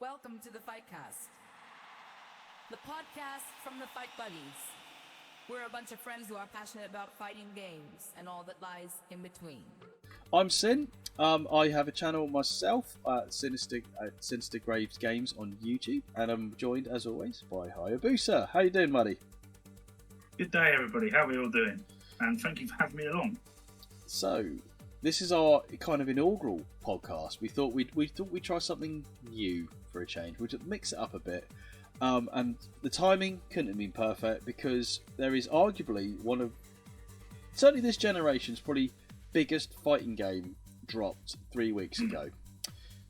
Welcome to the Fightcast, the podcast from the Fight Buddies. We're a bunch of friends who are passionate about fighting games and all that lies in between. I'm Sin. I have a channel myself at Sinister Graves Games on YouTube, and I'm joined, as always, by Hayabusa. How you doing, buddy? Good day, everybody. How are we all doing? And thank you for having me along. So, this is our kind of inaugural podcast. We thought we'd try something new for a change. We'd mix it up a bit. And the timing couldn't have been perfect because there is arguably one of, certainly this generation's probably biggest fighting game dropped 3 weeks ago.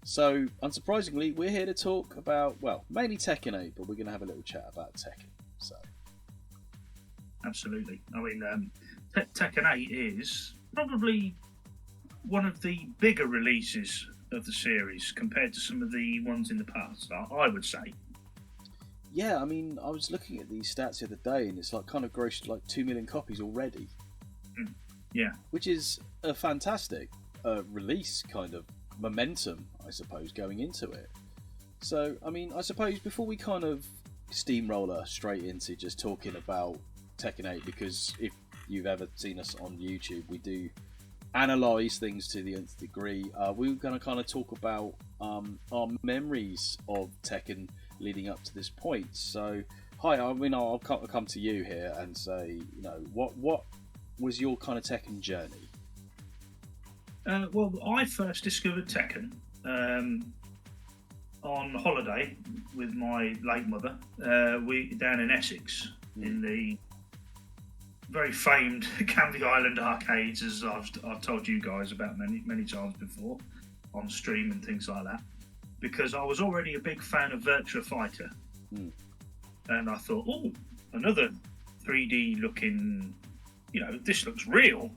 So, unsurprisingly, we're here to talk about, well, mainly Tekken 8, but we're going to have a little chat about Tekken. So, absolutely. I mean, Tekken 8 is probably one of the bigger releases of the series compared to some of the ones in the past, I would say. Yeah, I mean, I was looking at these stats the other day, and it's like kind of grossed like 2 million copies already. Yeah. Which is a fantastic release kind of momentum, I suppose, going into it. So, I mean, I suppose before we kind of steamroller straight into just talking about Tekken 8, because if you've ever seen us on YouTube, we do analyse things to the nth degree. We're going to kind of talk about our memories of Tekken leading up to this point. So, hi, I mean, I'll come to you here and say, you know, what was your kind of Tekken journey? Well, I first discovered Tekken on holiday with my late mother. We down in Essex in the very famed Canvey Island arcades, as I've told you guys about many times before on stream and things like that. Because I was already a big fan of Virtua Fighter, and I thought, oh, another 3D looking. You know, this looks real,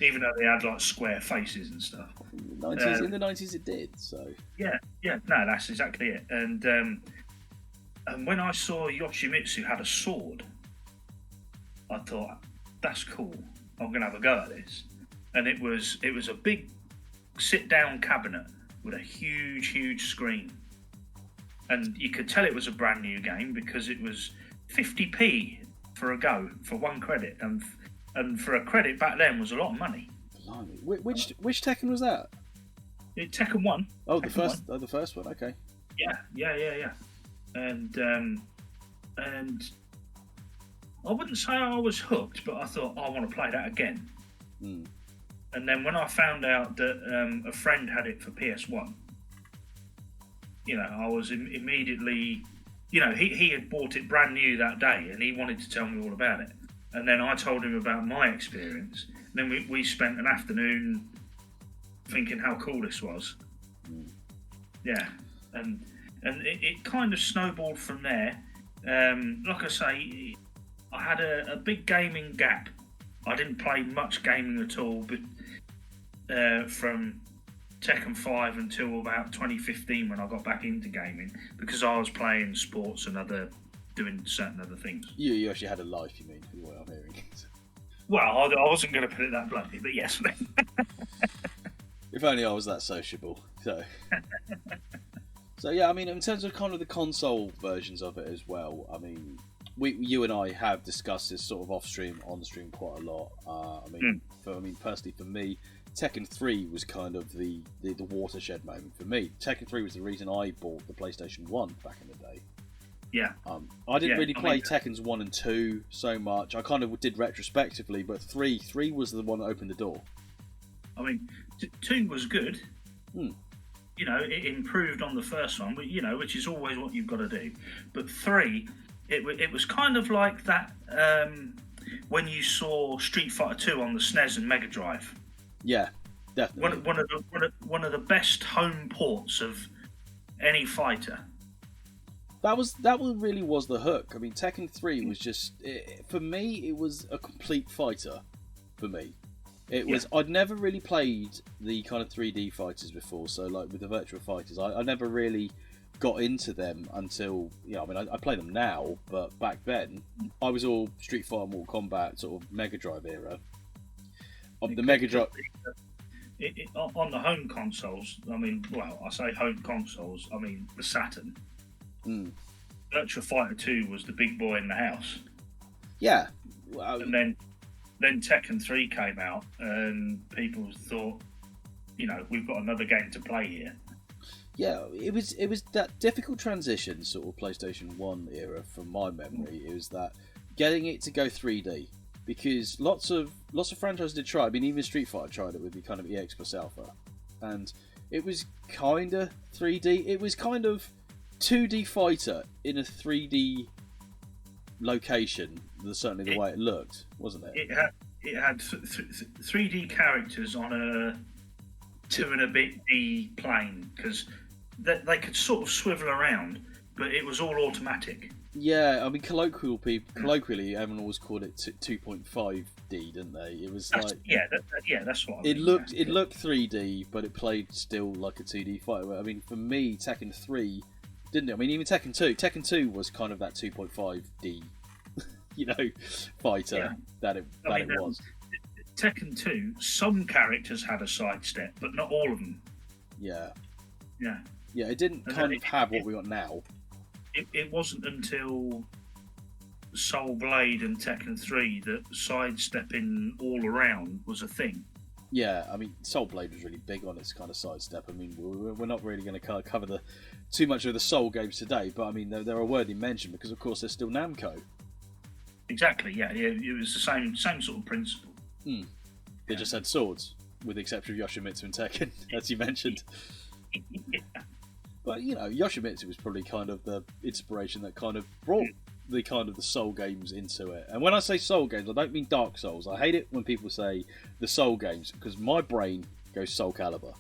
even though they had like square faces and stuff. In the 90s it did, so. Yeah, no, that's exactly it. And when I saw Yoshimitsu had a sword, I thought, that's cool. I'm going to have a go at this. And it was a big sit-down cabinet with a huge screen. And you could tell it was a brand new game because it was 50p for a go, for 1 credit, and for a credit back then was a lot of money. Blimey. Which Tekken was that? Tekken 1. Oh, Tekken the first one. Okay. Yeah. And I wouldn't say I was hooked, but I thought I want to play that again. And then when I found out that a friend had it for PS1, you know, I was immediately. You know, he had bought it brand new that day and he wanted to tell me all about it. And then I told him about my experience. And then we spent an afternoon thinking how cool this was. Yeah. And it kind of snowballed from there. Like I say, I had a big gaming gap. I didn't play much gaming at all but from Tekken 5 until about 2015 when I got back into gaming because I was playing sports and doing certain other things. You actually had a life, you mean, from what I'm hearing. Well, I wasn't going to put it that bluntly, but yes. If only I was that sociable. So yeah, I mean, in terms of kind of the console versions of it as well, I mean, you and I have discussed this sort of off stream, on stream quite a lot. Personally for me, Tekken 3 was kind of the watershed moment for me. Tekken 3 was the reason I bought the PlayStation 1 back in the day. Yeah. I didn't really play Tekkens 1 and 2 so much. I kind of did retrospectively, but 3 was the one that opened the door. I mean, 2 was good. You know, it improved on the first one, but you know, which is always what you've got to do. But 3, it was kind of like that when you saw Street Fighter 2 on the SNES and Mega Drive. Yeah, definitely. One of the best home ports of any fighter. That really was the hook. I mean, Tekken 3 was just for me. It was a complete fighter. For me, it was. I'd never really played the kind of 3D fighters before. So, like with the Virtua Fighters, I never really got into them until I mean, I play them now, but back then I was all Street Fighter, Mortal Kombat, sort of Mega Drive era. Of the Mega Drive, on the home consoles, I mean, well, I say home consoles, I mean the Saturn. Virtua Fighter 2 was the big boy in the house. Yeah. And then Tekken 3 came out, and people thought, we've got another game to play here. Yeah, it was that difficult transition, sort of PlayStation 1 era from my memory. It was that getting it to go 3D, because lots of franchises did try. I mean, even Street Fighter tried it with the kind of EX plus Alpha, and it was kind of 3D. It was kind of 2D fighter in a 3D location. Certainly the way it looked, wasn't it? It had 3D characters on a 2 and a bit D plane, because they could sort of swivel around, but it was all automatic. Yeah, I mean, colloquially, everyone always called it 2.5D, didn't they? It was that's what I mean. It yeah. looked 3D, but it played still like a 2D fighter. I mean, for me, Tekken 3 didn't it? I mean, even Tekken 2. Tekken 2 was kind of that 2.5D, fighter that it was. Tekken 2, some characters had a sidestep, but not all of them. Yeah. Yeah. Yeah, it didn't have what we got now. It wasn't until Soul Blade and Tekken 3 that sidestepping all around was a thing. Yeah, I mean, Soul Blade was really big on its kind of sidestep. I mean, we're not really going to cover too much of the Soul games today, but I mean, they're a worthy mention because, of course, they're still Namco. Exactly, yeah. It was the same sort of principle. They just had swords, with the exception of Yoshimitsu and Tekken, as you mentioned. Yeah. But Yoshimitsu was probably kind of the inspiration that kind of brought the Soul games into it. And when I say Soul games, I don't mean Dark Souls. I hate it when people say the Soul games, because my brain goes Soul Calibur.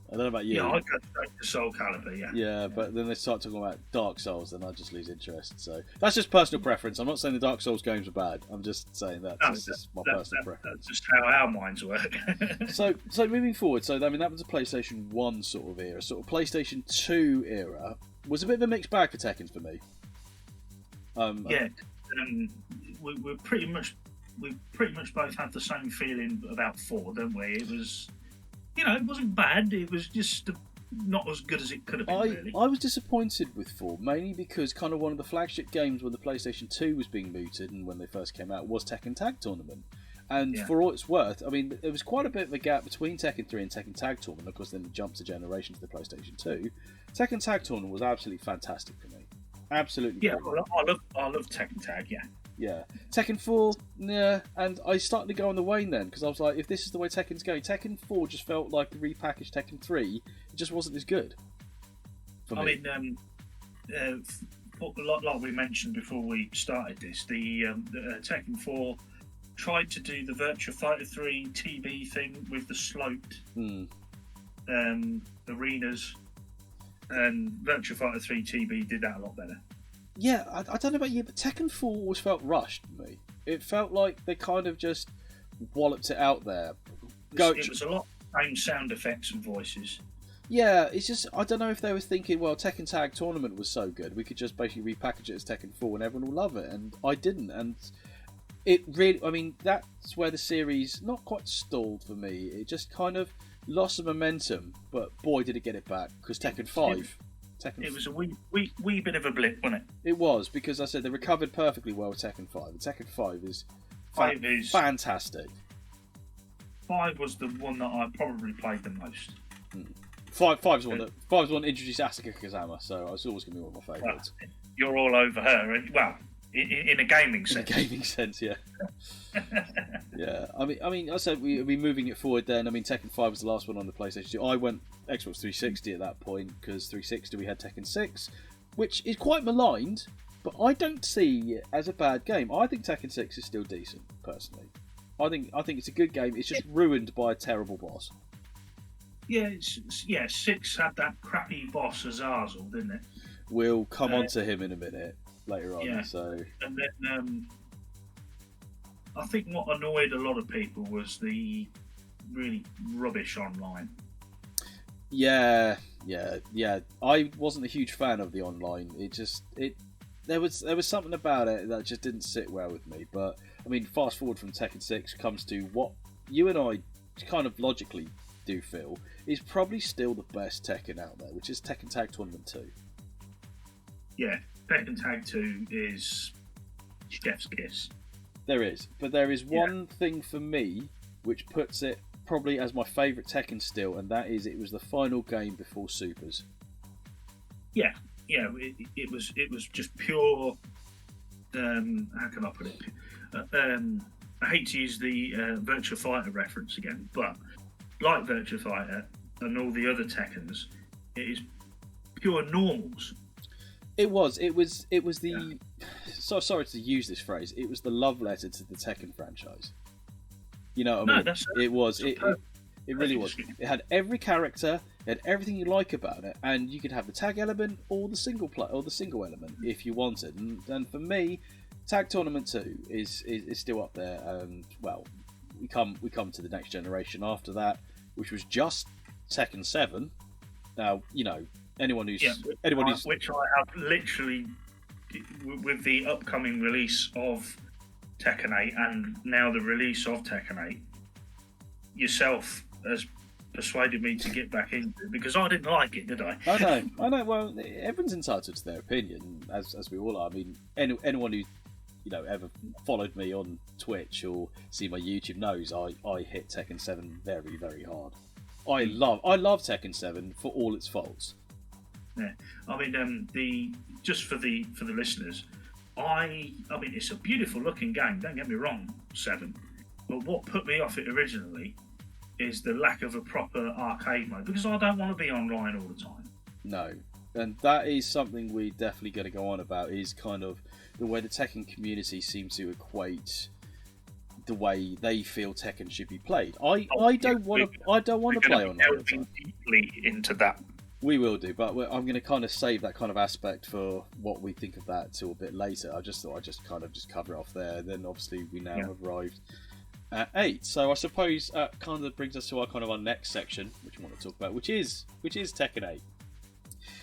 I don't know about you. Yeah, I go straight to Soul Calibur, yeah. Yeah, but then they start talking about Dark Souls, and I just lose interest. So that's just personal preference. I'm not saying the Dark Souls games are bad. I'm just saying that's just my personal preference. That's just how our minds work. So moving forward, I mean, that was a PlayStation 1 sort of era. Sort of PlayStation 2 era was a bit of a mixed bag for Tekken for me. We pretty much both had the same feeling about 4, don't we? It was, it wasn't bad. It was just not as good as it could have been. Really, I was disappointed with 4, mainly because kind of one of the flagship games when the PlayStation 2 was being mooted and when they first came out was Tekken Tag Tournament. And for all it's worth, I mean, there was quite a bit of a gap between Tekken 3 and Tekken Tag Tournament. Of course, then it jumped a generation to the PlayStation 2. Tekken Tag Tournament was absolutely fantastic for me. Absolutely. Yeah, I love Tekken Tag. Yeah. Yeah. Tekken 4, yeah, and I started to go on the wane then, because I was like, if this is the way Tekken's going, Tekken 4 just felt like the repackaged Tekken 3. It just wasn't as good. For me. I mean, like we mentioned before we started this, the Tekken 4 tried to do the Virtua Fighter 3 TB thing with the sloped arenas, and Virtua Fighter 3 TB did that a lot better. Yeah, I don't know about you, but Tekken 4 always felt rushed to me. It felt like they kind of just walloped it out there. It was a lot of same sound effects and voices. Yeah, it's just, I don't know if they were thinking, well, Tekken Tag Tournament was so good, we could just basically repackage it as Tekken 4 and everyone will love it, and I didn't, and it really, I mean, that's where the series not quite stalled for me. It just kind of lost some momentum, but boy did it get it back, because Tekken 5... It was a wee bit of a blip, wasn't it? It was, because I said they recovered perfectly well with Tekken 5. And Tekken 5 is fantastic. 5 was the one that I probably played the most. 5's one that introduced Asuka Kazama, so it's always going to be one of my favourites. Well, you're all over her, well, in a gaming sense. In a gaming sense, yeah. Yeah, I mean, I said we'll be moving it forward then. I mean, Tekken 5 was the last one on the PlayStation 2. I went Xbox 360 at that point, because 360 we had Tekken 6, which is quite maligned, but I don't see it as a bad game. I think Tekken 6 is still decent, personally. I think it's a good game. It's just ruined by a terrible boss. Yeah, 6 had that crappy boss Azazel, didn't it? We'll come on to him in a minute later on. Yeah. So, and then I think what annoyed a lot of people was the really rubbish online. Yeah. I wasn't a huge fan of the online. There was something about it that just didn't sit well with me. But I mean, fast forward from Tekken 6 comes to what you and I kind of logically do feel is probably still the best Tekken out there, which is Tekken Tag Tournament 2. Yeah, Tekken Tag 2 is chef's kiss. There is, but there is one thing for me which puts it probably as my favourite Tekken still, and that is it was the final game before Supers. Yeah, it was just pure. How can I put it? I hate to use the Virtua Fighter reference again, but like Virtua Fighter and all the other Tekkens, it is pure normals. It was the. So sorry to use this phrase. It was the love letter to the Tekken franchise. You know what I mean? It really was. It had every character, it had everything you like about it, and you could have the tag element or the single element if you wanted. And for me, Tag Tournament 2 is still up there. And well, we come to the next generation after that, which was just Tekken 7. Now, you know, which I have literally, with the upcoming release of Tekken 8 and now the release of Tekken 8, yourself has persuaded me to get back into it because I didn't like it, did I? I know. Well, everyone's entitled to their opinion, as we all are. I mean, anyone who ever followed me on Twitch or see my YouTube knows I hit Tekken 7 very, very hard. I love Tekken 7 for all its faults. Yeah, I mean, just for the listeners, I mean, it's a beautiful looking game. Don't get me wrong, 7. But what put me off it originally is the lack of a proper arcade mode, because I don't want to be online all the time. No, and that is something we're definitely going to go on about, is kind of the way the Tekken community seems to equate the way they feel Tekken should be played. I don't want to play online. We're deeply into that. We will do, but I'm going to kind of save that kind of aspect for what we think of that till a bit later. I just thought I'd just cover it off there. Then obviously we now have arrived at 8. So I suppose kind of brings us to our next section, which we want to talk about, which is Tekken 8.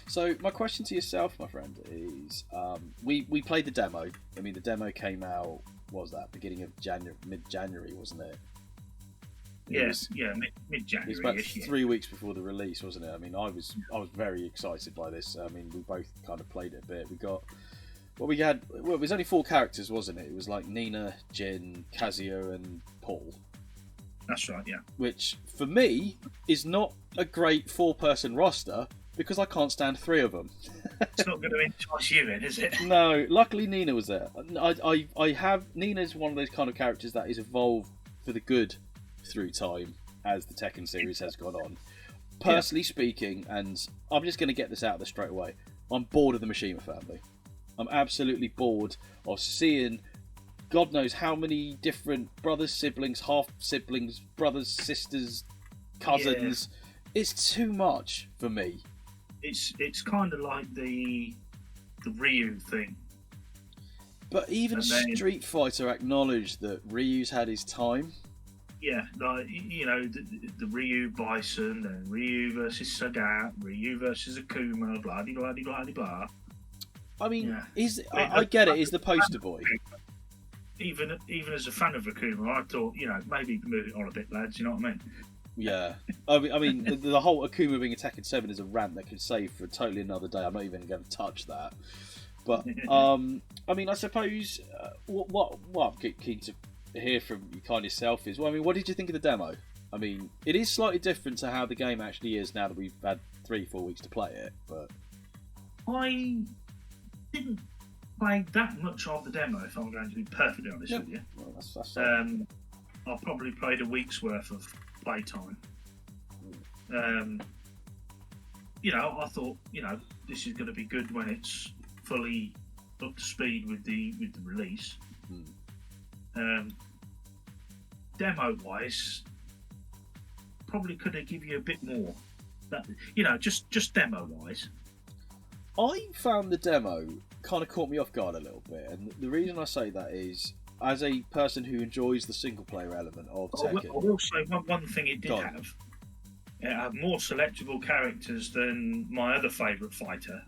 So my question to yourself, my friend, is we played the demo. I mean, the demo came out, what was that, beginning of mid-January, wasn't it? Yes, mid-January. It was about 3 weeks before the release, wasn't it? I mean, I was very excited by this. I mean, we both kind of played it a bit. It was only 4 characters, wasn't it? It was like Nina, Jin, Kazuya, and Paul. That's right, yeah. Which, for me, is not a great 4-person roster, because I can't stand 3 of them. It's not going to entice you in, is it? No, luckily Nina was there. Nina's one of those kind of characters that is evolved for the good through time as the Tekken series has gone on. Personally speaking, and I'm just going to get this out there straight away, I'm bored of the Mishima family. I'm absolutely bored of seeing God knows how many different brothers, siblings, half-siblings, brothers, sisters, cousins. Yeah. It's too much for me. It's kind of like the Ryu thing. But even Street Fighter acknowledged that Ryu's had his time. Yeah, like, you know, the Ryu Bison and Ryu versus Sagat, Ryu versus Akuma, blah blah blah blah blah. I mean, I get it. He's the poster boy. Even as a fan of Akuma, I thought, you know, maybe move it on a bit, lads. You know what I mean? Yeah. I mean, the whole Akuma being a Tekken 7 is a rant that could save for totally another day. I'm not even going to touch that. But I mean, I suppose what I'm keen to hear from you kind of yourself is, well, I mean, what did you think of the demo? I mean, it is slightly different to how the game actually is now that we've had 3-4 weeks to play it. But I didn't play that much of the demo, if I'm going to be perfectly honest with you. Well, that's I probably played a week's worth of playtime. You know, I thought, you know, this is going to be good when it's fully up to speed with the release. Demo wise, probably could have given you a bit more. But, you know, just demo wise. I found the demo kind of caught me off guard a little bit, and the reason I say that is, as a person who enjoys the single player element of Tekken. I will say one thing it did have. It had more selectable characters than my other favourite fighter,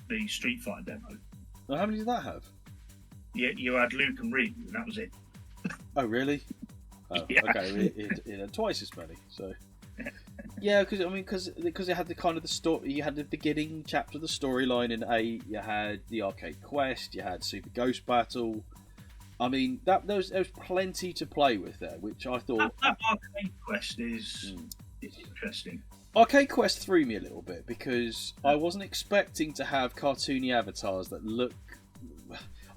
the Street Fighter demo. Well, how many did that have? Yeah, you had Luke and Ryu, and that was it. Oh, really? Oh, yeah. Okay, it had twice as many. So, Yeah, because it had the kind of the story. You had the beginning chapter of the storyline in 8. You had the arcade quest. You had Super Ghost Battle. I mean, there was plenty to play with there, which I thought that arcade quest is interesting. Arcade Quest threw me a little bit because I wasn't expecting to have cartoony avatars that look.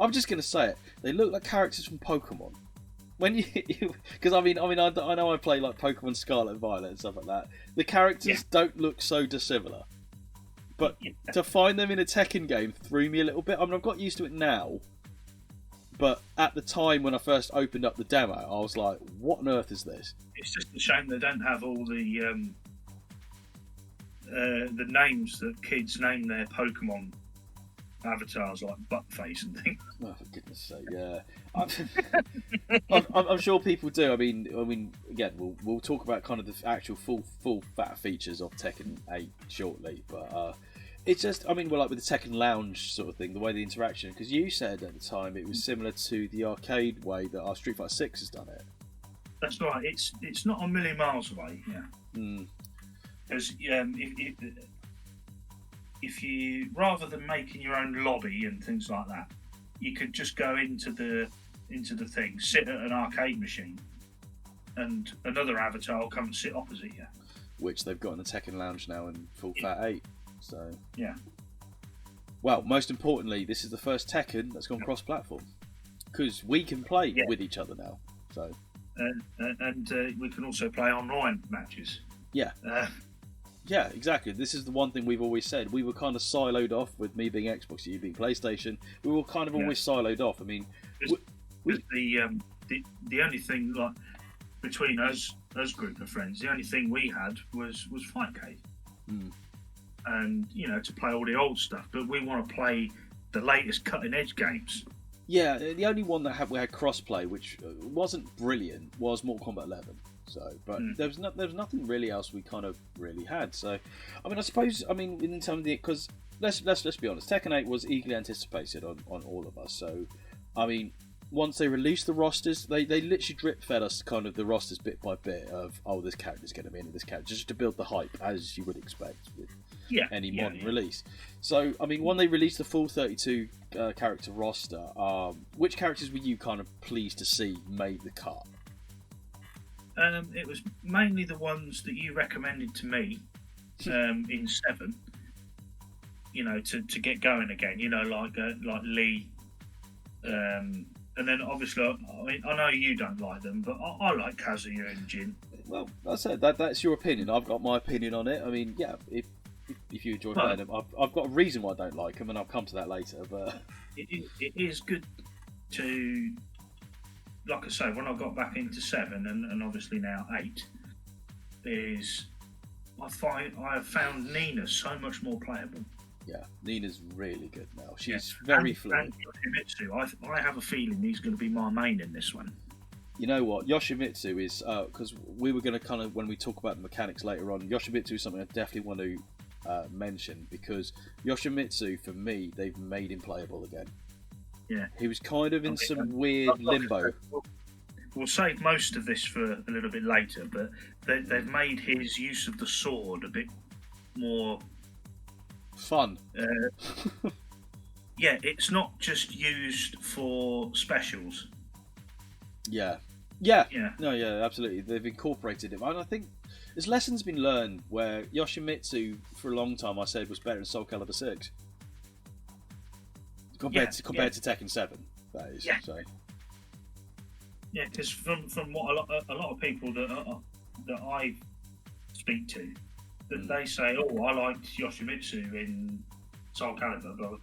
I'm just going to say it. They look like characters from Pokemon. When because I know I play like Pokemon Scarlet and Violet and stuff like that. The characters don't look so dissimilar, but to find them in a Tekken game threw me a little bit. I mean, I've got used to it now, but at the time when I first opened up the demo, I was like, "What on earth is this?" It's just a shame they don't have all the names that kids name their Pokemon avatars, like Buttface and things. Oh, for goodness sake, yeah. I'm sure people do. I mean, again, we'll talk about kind of the actual full fat features of Tekken 8 shortly, but it's just, I mean, well, like with the Tekken Lounge sort of thing, the way the interaction, because you said at the time it was similar to the arcade way that our Street Fighter 6 has done it. That's right. It's not a million miles away. Yeah. Because if you, rather than making your own lobby and things like that, you could just go into the thing, sit at an arcade machine, and another avatar will come and sit opposite you. Which they've got in the Tekken Lounge now in full fat 8. So yeah. Well, most importantly, this is the first Tekken that's gone cross-platform because we can play with each other now. So and we can also play online matches. Yeah. Yeah, exactly. This is the one thing we've always said. We were kind of siloed off with me being Xbox, you being PlayStation. We were kind of always siloed off. I mean, the only thing like between us group of friends, the only thing we had was Fightcast, and to play all the old stuff. But we want to play the latest cutting edge games. Yeah, the only one that we had crossplay, which wasn't brilliant, was Mortal Kombat 11. So, but there was nothing really else we kind of really had. So, I mean, I suppose, in terms of because let's be honest, Tekken 8 was eagerly anticipated on all of us. So, I mean, once they released the rosters, they literally drip fed us kind of the rosters bit by bit of this character's going to be in this character, just to build the hype as you would expect with any modern release. So, I mean, when they released the full 32 character roster, which characters were you kind of pleased to see made the cut? It was mainly the ones that you recommended to me in 7. To get going again. Like Lee, and then obviously, I know you don't like them, but I like Kazuya and Jin. Well, I said that's your opinion. I've got my opinion on it. I mean, yeah, if you enjoy playing them, I've got a reason why I don't like them, and I'll come to that later. But it is good to. Like I say, when I got back into 7 and obviously now 8, I have found Nina so much more playable. Yeah, Nina's really good now. She's very fluid. And Yoshimitsu, I have a feeling he's going to be my main in this one. You know what? Yoshimitsu is, because we were going to kind of, when we talk about the mechanics later on, Yoshimitsu is something I definitely want to mention, because Yoshimitsu, for me, they've made him playable again. Yeah. He was kind of in some weird limbo. We'll save most of this for a little bit later, but they've made his use of the sword a bit more fun. Yeah, it's not just used for specials. Yeah. No, yeah, absolutely. They've incorporated it, and I think there's lessons been learned where Yoshimitsu, for a long time, I said was better in Soul Calibur 6 compared to Tekken 7. That is. Yeah. So. Yeah, because from what a lot of people that I speak to, that they say, "Oh, I liked Yoshimitsu in Soul Calibur," but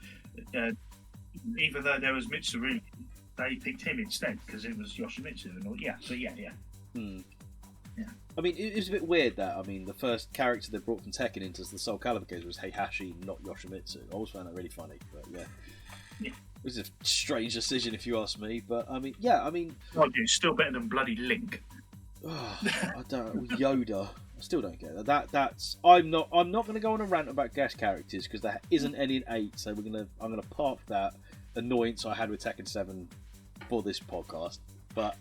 even though there was Mitsuru, they picked him instead because it was Yoshimitsu and all. Yeah, so yeah. Yeah. I mean, it was a bit weird that the first character they brought from Tekken into the Soul Calibur games was Heihachi, not Yoshimitsu. I always found that really funny, but yeah. It was a strange decision, if you ask me. But well, it's still better than bloody Link. I don't Yoda. I still don't get that. That's I'm not going to go on a rant about guest characters because there isn't any in 8. So I'm gonna park that annoyance I had with Tekken 7 for this podcast. But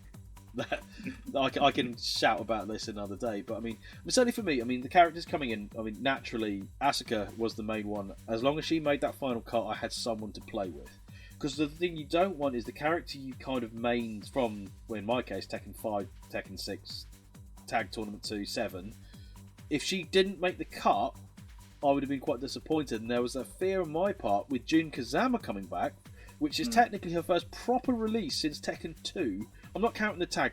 I can shout about this another day. But I mean, certainly for me, I mean, the characters coming in. I mean, naturally, Asuka was the main one. As long as she made that final cut, I had someone to play with. Because the thing you don't want is the character you kind of mained from, well, in my case, Tekken 5, Tekken 6, Tag Tournament 2, 7. If she didn't make the cut, I would have been quite disappointed. And there was a fear on my part with Jun Kazama coming back, which is technically her first proper release since Tekken 2. I'm not counting the tag.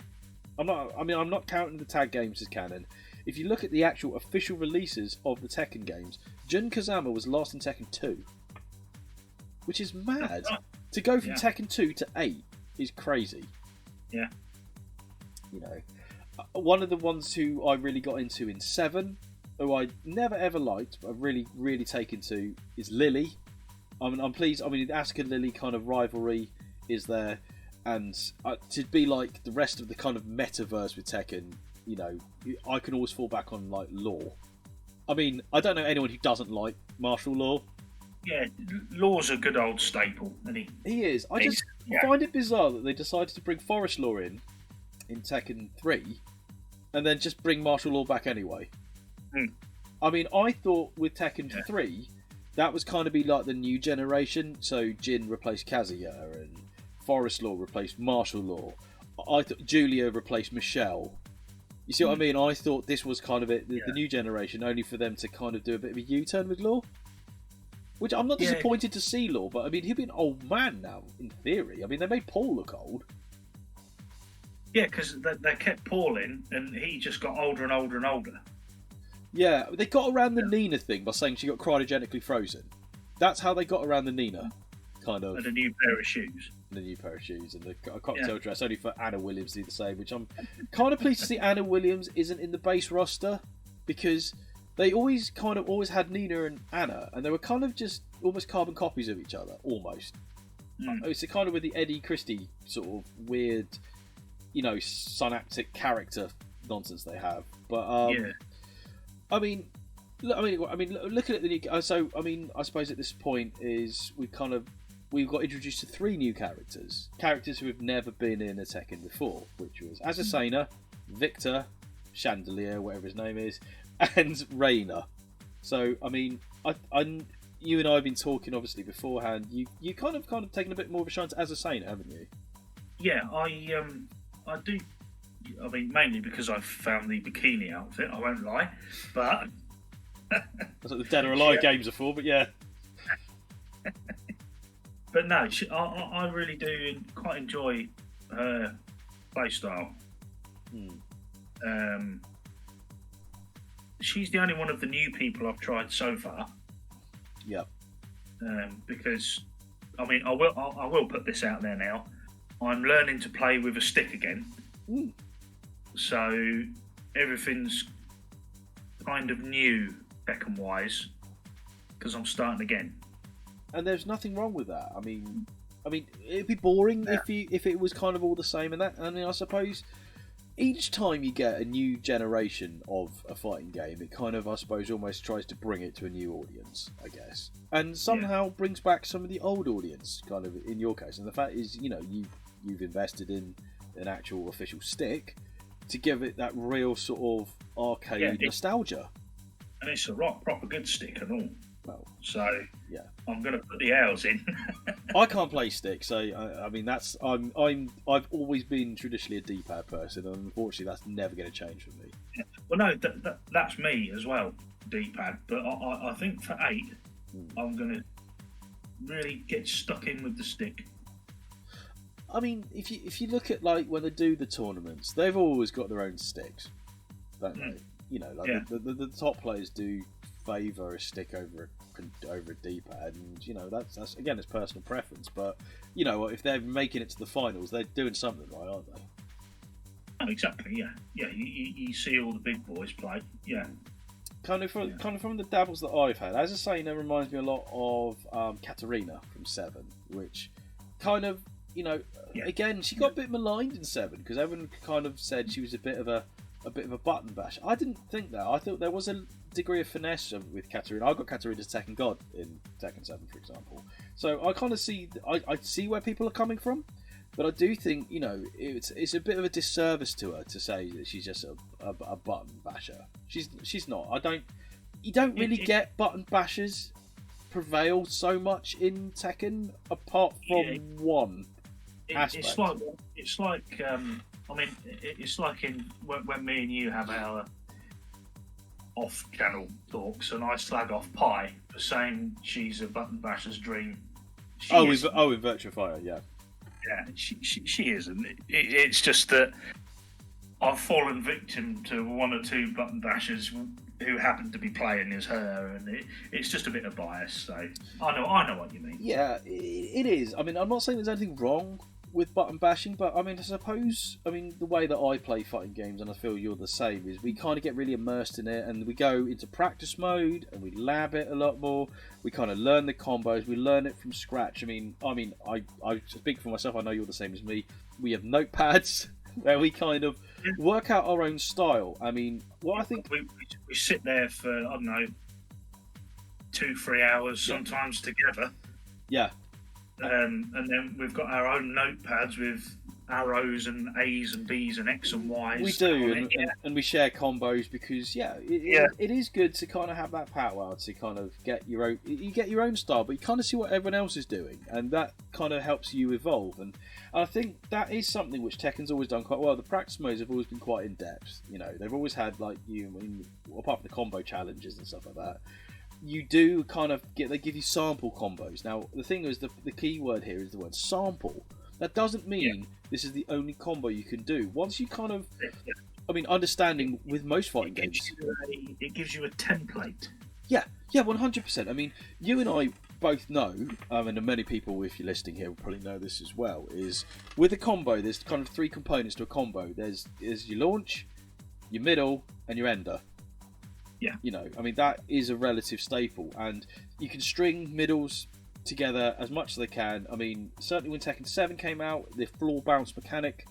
I'm not counting the tag games as canon. If you look at the actual official releases of the Tekken games, Jun Kazama was last in Tekken 2, which is mad. To go from Tekken 2 to 8 is crazy. Yeah. You know, one of the ones who I really got into in 7, who I never ever liked, but I've really taken to, is Lily. I'm pleased. I mean, the Asuka Lily kind of rivalry is there, and to be like the rest of the kind of metaverse with Tekken, you know, I can always fall back on like Law. I mean, I don't know anyone who doesn't like martial law. Yeah, Law's a good old staple, isn't he? He is. I just find it bizarre that they decided to bring Forest Law in Tekken 3, and then just bring martial law back anyway. I mean, I thought with Tekken 3, that was kind of be like the new generation. So Jin replaced Kazuya, and Forest Law replaced martial law. I thought Julia replaced Michelle. You see what I mean? I thought this was kind of the new generation, only for them to kind of do a bit of a U-turn with Law. Which I'm not disappointed to see Law, but I mean, he'll be an old man now, in theory. I mean, they made Paul look old. Yeah, because they kept Paul in, and he just got older and older and older. Yeah, they got around the Nina thing by saying she got cryogenically frozen. That's how they got around the Nina, kind of. And a new pair of shoes. The new pair of shoes and the cocktail dress, only for Anna Williams to do the same, which I'm kind of pleased to see Anna Williams isn't in the base roster, because they always had Nina and Anna, and they were kind of just almost carbon copies of each other, almost. It's kind of with the Eddie Christie sort of weird, you know, synaptic character nonsense they have. But I mean, looking at the new. So I mean, I suppose at this point is we've got introduced to 3 new characters who have never been in a Tekken before, which was Azucena, Victor, Chandelier, whatever his name is, and Reina. So I mean, you and I have been talking obviously beforehand. You kind of taken a bit more of a shine to Azucena, haven't you? Yeah, I do. I mean, mainly because I found the bikini outfit. I won't lie, but that's what the Dead or Alive games are for. But yeah. But no, I really do quite enjoy her playstyle. She's the only one of the new people I've tried so far. Yep. Because, I mean, I will put this out there now. I'm learning to play with a stick again. So everything's kind of new, Tekken-wise, because I'm starting again. And there's nothing wrong with that. I mean, it'd be boring if it was kind of all the same. And I suppose each time you get a new generation of a fighting game, it kind of, I suppose, almost tries to bring it to a new audience, I guess, and somehow brings back some of the old audience, kind of in your case. And the fact is, you know, you've invested in an actual official stick to give it that real sort of arcade nostalgia. And it's a proper good stick and all. Well, so I'm going to put the hours in. I can't play stick, so I mean I've always been traditionally a D-pad person, and unfortunately that's never going to change for me. Well, no, that's me as well, D-pad. But I think for 8, I'm going to really get stuck in with the stick. I mean, if you look at like when they do the tournaments, they've always got their own sticks, don't they? You know, like the top players do favour a stick over a D-pad, and you know that's again, it's personal preference. But you know, if they're making it to the finals, they're doing something right, aren't they? Oh, exactly. Yeah. You see all the big boys play. Yeah. Kind of from the dabbles that I've had, as I say, it reminds me a lot of Katarina from 7, which kind of, you know, again, she got a bit maligned in 7 because everyone kind of said she was a bit of a button bash. I didn't think that. I thought there was a degree of finesse with Katarina. I got Katarina's Tekken God in Tekken 7, for example. So I kind of see, I see where people are coming from. But I do think, you know, it's a bit of a disservice to her to say that she's just a button basher. She's not. You don't really get button bashers prevail so much in Tekken, apart from one aspect. It's like I mean, it's like when me and you have our off-channel talks, and I slag off Pi for saying she's a button basher's dream. In Virtua Fighter, yeah. Yeah, she isn't. It's just that I've fallen victim to one or two button bashers who happen to be playing as her, and it's just a bit of bias. So I know what you mean. Yeah, it is. I mean, I'm not saying there's anything wrong with button bashing, but I mean, the way that I play fighting games, and I feel you're the same, is we kind of get really immersed in it, and we go into practice mode, and we lab it a lot more. We kind of learn the combos, we learn it from scratch. I mean, I speak for myself. I know you're the same as me. We have notepads where we kind of work out our own style. I mean, I think we sit there for, I don't know, 2-3 hours sometimes together. Yeah. And then we've got our own notepads with arrows and A's and B's and X and Y's. We do, and we share combos because it is good to kind of have that power to kind of get your own. You get your own style, but you kind of see what everyone else is doing, and that kind of helps you evolve. And I think that is something which Tekken's always done quite well. The practice modes have always been quite in depth. You know, they've always had apart from the combo challenges and stuff like that. You do kind of they give you sample combos. Now, the thing is, the key word here is the word sample. That doesn't mean this is the only combo you can do. Once you kind of, understanding with most fighting games, it gives you a template. Yeah, 100%. I mean, you and I both know, and many people, if you're listening here, will probably know this as well, is with a combo, there's kind of 3 components to a combo. There's your launch, your middle, and your ender. Yeah. You know, I mean, that is a relative staple, and you can string middles together as much as they can. I mean, certainly when Tekken 7 came out, the floor bounce mechanic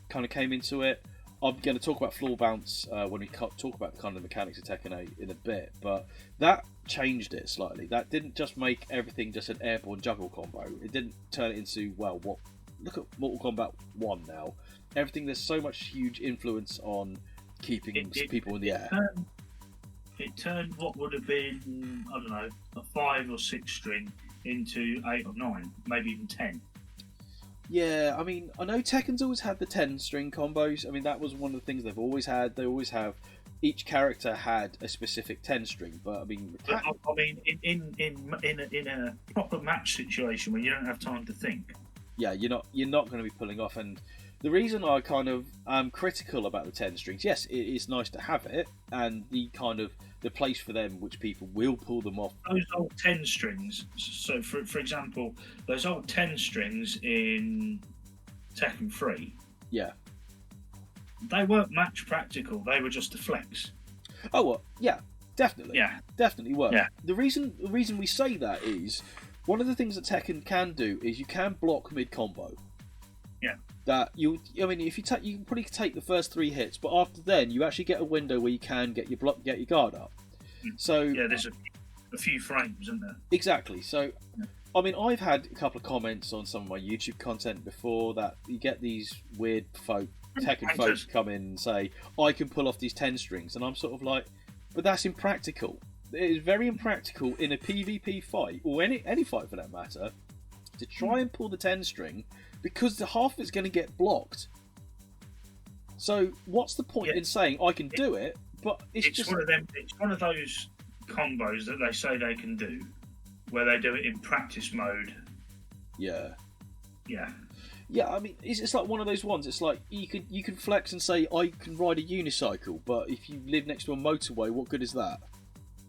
kind of came into it. I'm going to talk about floor bounce when we talk about the kind of mechanics of Tekken 8 in a bit, but that changed it slightly. That didn't just make everything just an airborne juggle combo. It didn't turn it into, look at Mortal Kombat 1 now. Everything, there's so much huge influence on keeping people in the air. It turned what would have been, I don't know, a 5 or 6 string into 8 or 9, maybe even 10. Yeah, I mean, I know Tekken's always had the 10 string combos. I mean, that was one of the things they've always had. They always have, each character had a specific 10 string, but I mean... in a proper match situation where you don't have time to think. Yeah, you're not going to be pulling off, and the reason I kind of am critical about the 10 strings, yes, it is nice to have it, and the place for them, which people will pull them off. Those old 10 strings, so for example, those old 10 strings in Tekken 3, yeah, they weren't match practical, they were just a flex. Oh, well, yeah, definitely. Yeah. Definitely were. Yeah. The reason we say that is, one of the things that Tekken can do is you can block mid-combo. Yeah. That you can probably take the first 3 hits, but after then you actually get a window where you can get your guard up. So yeah, there's a few frames, isn't there? Exactly. So, I mean, I've had a couple of comments on some of my YouTube content before that you get these weird Tekken folks come in and say, I can pull off these 10 strings, and I'm sort of like, but that's impractical. It is very impractical in a PvP fight, or any fight for that matter, to try and pull the 10 string, because the half of it's going to get blocked. So what's the point in saying I can do it? But it's just one of them. It's one of those combos that they say they can do, where they do it in practice mode. Yeah. Yeah. Yeah, I mean, it's like one of those ones. It's like you can flex and say I can ride a unicycle, but if you live next to a motorway, what good is that?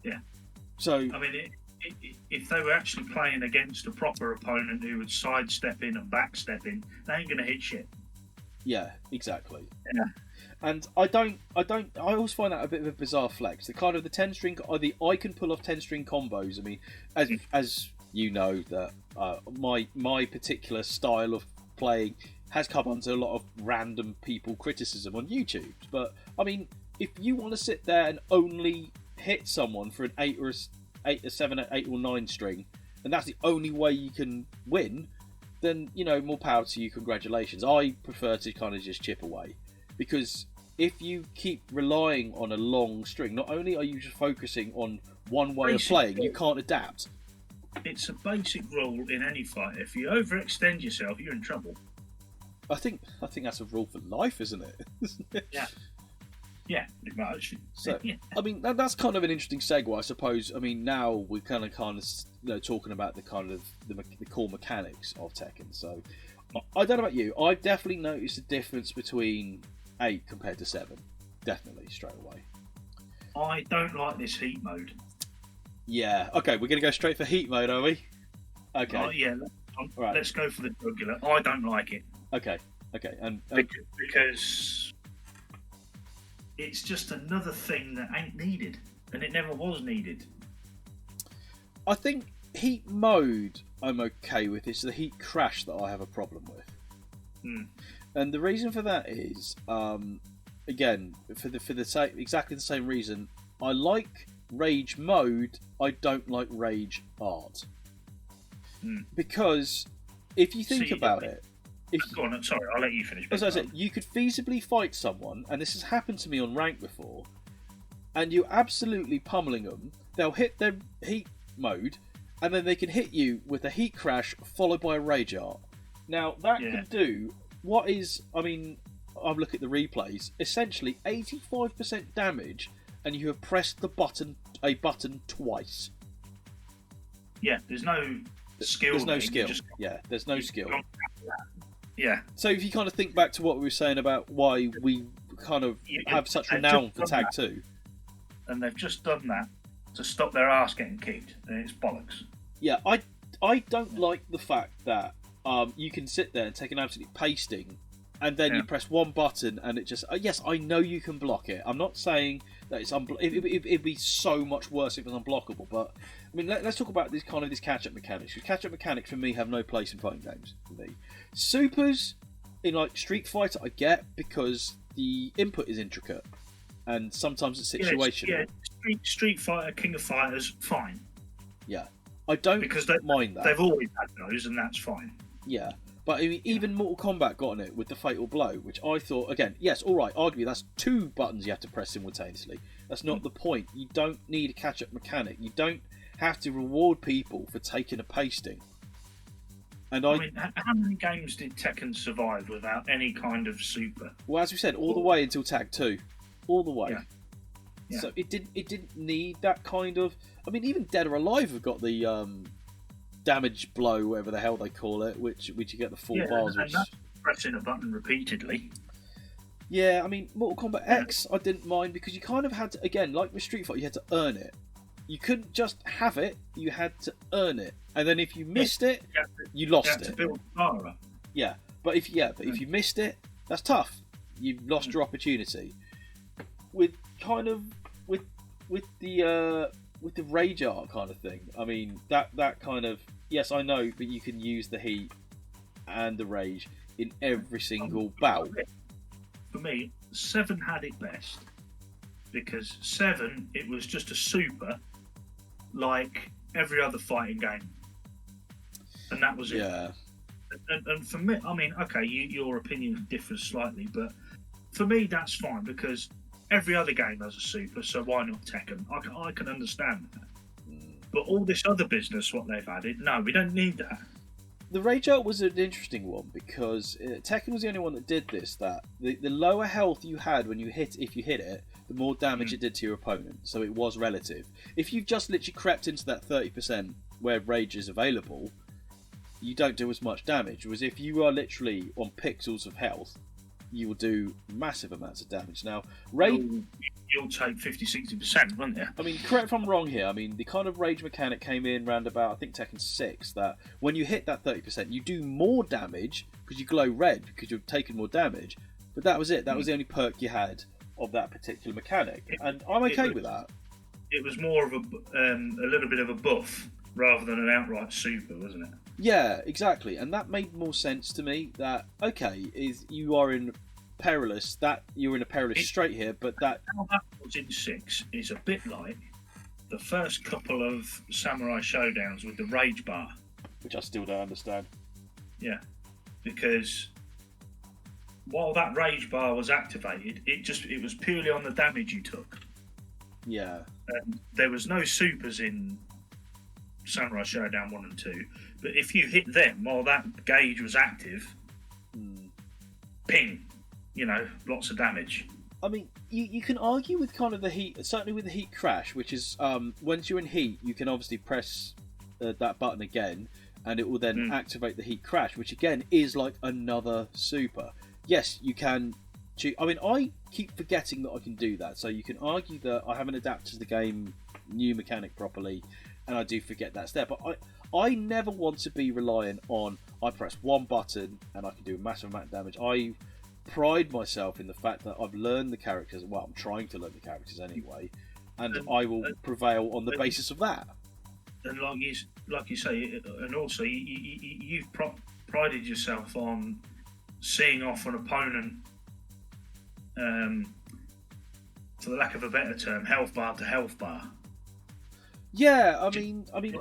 Yeah. So I mean, if they were actually playing against a proper opponent who would sidestep in and backstep in, they ain't gonna hit shit. Yeah, exactly. Yeah. And I always find that a bit of a bizarre flex. The kind of the 10 string, or the I can pull off 10 string combos. I mean, as you know, that my particular style of playing has come under a lot of random people criticism on YouTube. But I mean, if you want to sit there and only hit someone for an 8 or 7, 8 or 9 string, and that's the only way you can win, then, you know, more power to you, congratulations. I prefer to kind of just chip away, because if you keep relying on a long string, not only are you just focusing on one way of playing, you can't adapt. It's a basic rule in any fight. If you overextend yourself, you're in trouble. I think that's a rule for life, isn't it? Yeah, pretty much. So, I mean, that's kind of an interesting segue, I suppose. I mean, now we're kind of talking about the kind of the core mechanics of Tekken. So, I don't know about you. I've definitely noticed a difference between 8 compared to 7. Definitely, straight away. I don't like this heat mode. Yeah. Okay, we're going to go straight for heat mode, are we? Okay. Yeah. Right. Let's go for the jugular. I don't like it. Okay. And because it's just another thing that ain't needed, and it never was needed. I think heat mode I'm okay with. It's the heat crash that I have a problem with. And the reason for that is, again, for the same, exactly the same reason. I like rage mode. I don't like rage art, because if you think about it. Go on, sorry, I'll let you finish. As I said, you could feasibly fight someone, and this has happened to me on rank before, and you're absolutely pummeling them. They'll hit their heat mode, and then they can hit you with a heat crash followed by a rage art. Now, that can do what is, I mean, I've looked at the replays, essentially 85% damage, and you have pressed a button twice. Yeah, there's no skill. There's no skill. There's no skill. Yeah. So if you kind of think back to what we were saying about why we kind of have such renown for Tag 2. And they've just done that to stop their ass getting kicked, and it's bollocks. Yeah, I don't like the fact that you can sit there and take an absolute pasting, and then you press one button and it just... yes, I know you can block it. I'm not saying that it's... It'd be so much worse if it was unblockable, but... I mean, let's talk about this catch-up mechanics. Because catch-up mechanics, for me, have no place in fighting games, for me. Supers, in, like, Street Fighter, I get, because the input is intricate. And sometimes it's situational. Yeah, Street Fighter, King of Fighters, fine. Yeah. I don't mind that. They've always had those, and that's fine. Yeah. But I mean, even Mortal Kombat got on it with the Fatal Blow, which I thought, again, yes, all right, arguably that's 2 buttons you have to press simultaneously. That's not the point. You don't need a catch-up mechanic. You don't have to reward people for taking a pasting. And I mean, how many games did Tekken survive without any kind of super? Well, as we said, all the way until Tag 2. All the way. Yeah. So it didn't need that kind of... I mean, even Dead or Alive have got the... damage blow, whatever the hell they call it, which you get the 4 bars. And that's pressing a button repeatedly. Yeah, I mean, Mortal Kombat X, I didn't mind because you kind of had to, again, like with Street Fighter, you had to earn it. You couldn't just have it; you had to earn it. And then if you missed it, you lost it. You had to build power up. Yeah, but if you missed it, that's tough. You've lost your opportunity. With the rage art kind of thing. I mean, that kind of... Yes, I know, but you can use the heat and the rage in every single bout. For me, 7 had it best. Because 7, it was just a super like every other fighting game. And that was it. Yeah. And for me, I mean, okay, your opinion differs slightly, but for me, that's fine because every other game has a super, so why not Tekken? I can understand that. But all this other business, what they've added, no, we don't need that. The rage art was an interesting one because Tekken was the only one that did this. That the lower health you had when you hit, if you hit it, the more damage it did to your opponent. So it was relative. If you've just literally crept into that 30% where rage is available, you don't do as much damage. Whereas if you are literally on pixels of health, you will do massive amounts of damage. Now, rage... You'll take 50-60%, won't you? I mean, correct if I'm wrong here. I mean, the kind of rage mechanic came in round about, I think, Tekken 6, that when you hit that 30%, you do more damage because you glow red because you've taken more damage. But that was it. That was the only perk you had of that particular mechanic. And I'm okay with that. It was more of a little bit of a buff rather than an outright super, wasn't it? Yeah, exactly. And that made more sense to me that, okay, you are in perilous, that you're in a perilous strait here, but that... How that was in 6 is a bit like the first couple of Samurai Showdowns with the rage bar. Which I still don't understand. Yeah, because while that rage bar was activated, it was purely on the damage you took. Yeah. There was no supers in Samurai Showdown 1 and 2, but if you hit them while that gauge was active, ping, lots of damage. I mean, you can argue with kind of the heat, certainly with the heat crash, which is once you're in heat, you can obviously press that button again, and it will then activate the heat crash, which again is like another super. Yes, you can. I mean, I keep forgetting that I can do that. So you can argue that I haven't adapted the game new mechanic properly, and I do forget that step. But I never want to be reliant on I press one button and I can do a massive amount of damage. I pride myself in the fact that I've learned the characters. Well, I'm trying to learn the characters anyway, and I will prevail on the basis of that. And like you say, and also you've prided yourself on seeing off an opponent, for the lack of a better term, health bar to health bar. Yeah, I mean, do you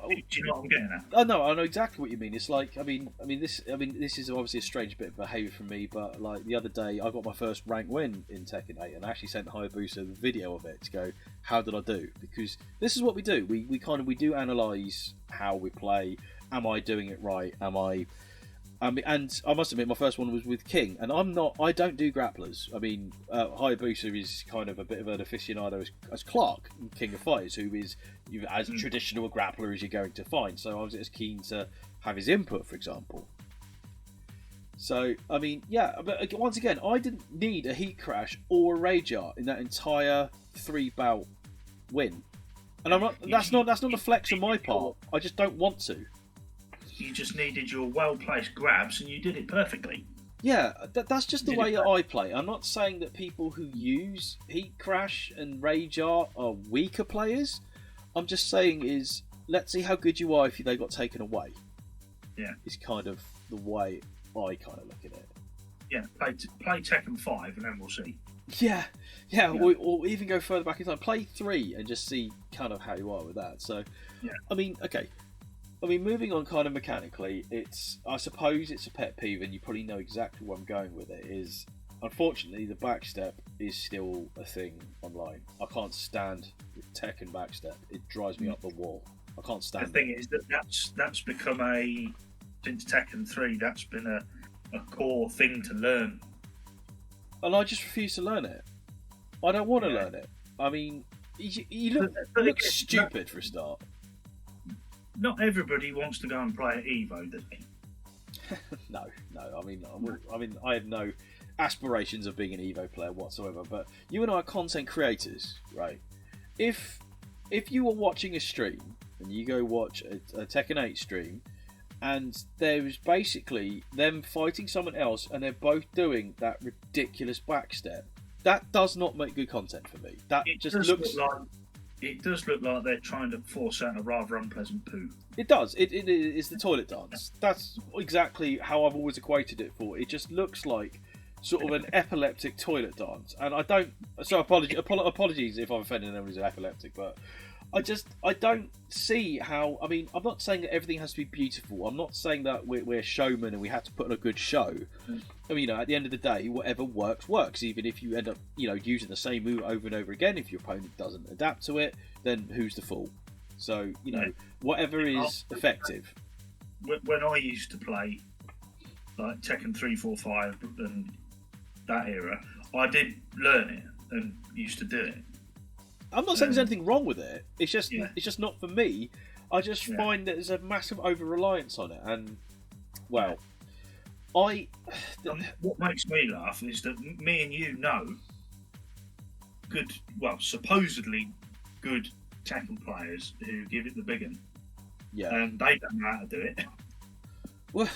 know what I'm getting at? I know exactly what you mean. It's like, this is obviously a strange bit of behaviour from me, but like the other day, I got my first rank win in Tekken 8, and I actually sent Hayabusa the video of it to go, how did I do? Because this is what we do. We do analyse how we play. Am I doing it right? And I must admit, my first one was with King, and I don't do grapplers. I mean, Hayabusa is kind of a bit of an aficionado as Clark, King of Fighters, who is as traditional a grappler as you're going to find. So I was as keen to have his input, for example. So, I mean, yeah, but once again, I didn't need a heat crash or a rage art in that entire 3-bout win. And that's not a flex on my part. I just don't want to. You just needed your well-placed grabs, and you did it perfectly. Yeah, that's just the way that I play. I'm not saying that people who use Heat Crash and Rage Art are weaker players. I'm just saying let's see how good you are if they got taken away. Yeah. Is kind of the way I kind of look at it. Yeah, play Tekken 5 and then we'll see. Yeah. Or even go further back in time. Play 3 and just see kind of how you are with that. So, yeah. I mean, okay. Moving on kind of mechanically, I suppose it's a pet peeve, and you probably know exactly where I'm going with it, is unfortunately the backstep is still a thing online. I can't stand the Tekken backstep. It drives me up the wall. I can't stand it. The thing is that's become since Tekken 3, that's been a core thing to learn. And I just refuse to learn it. I don't want to learn it. I mean, you look stupid for a start. Not everybody wants to go and play at Evo, does he? No. I mean, I have no aspirations of being an Evo player whatsoever. But you and I are content creators, right? If you were watching a stream and you go watch a Tekken 8 stream, and there's basically them fighting someone else, and they're both doing that ridiculous backstep, that does not make good content for me. It does look like they're trying to force out a rather unpleasant poo. It does. It is the toilet dance. That's exactly how I've always equated it for. It just looks like sort of an epileptic toilet dance. And I don't... So apologies if I'm offending anyone who's epileptic, but I don't see how... I mean, I'm not saying that everything has to be beautiful. I'm not saying that we're showmen and we have to put on a good show. I mean, at the end of the day, whatever works. Even if you end up, using the same move over and over again, if your opponent doesn't adapt to it, then who's the fool? So, whatever is effective. When I used to play, like Tekken 3, 4, 5 and that era, I did learn it and used to do it. I'm not saying there's anything wrong with it. It's just not for me. I just find that there's a massive over-reliance on it, and what makes me laugh is that me and you know supposedly good Tekken players who give it the big one. Yeah. And they don't know how to do it. Well,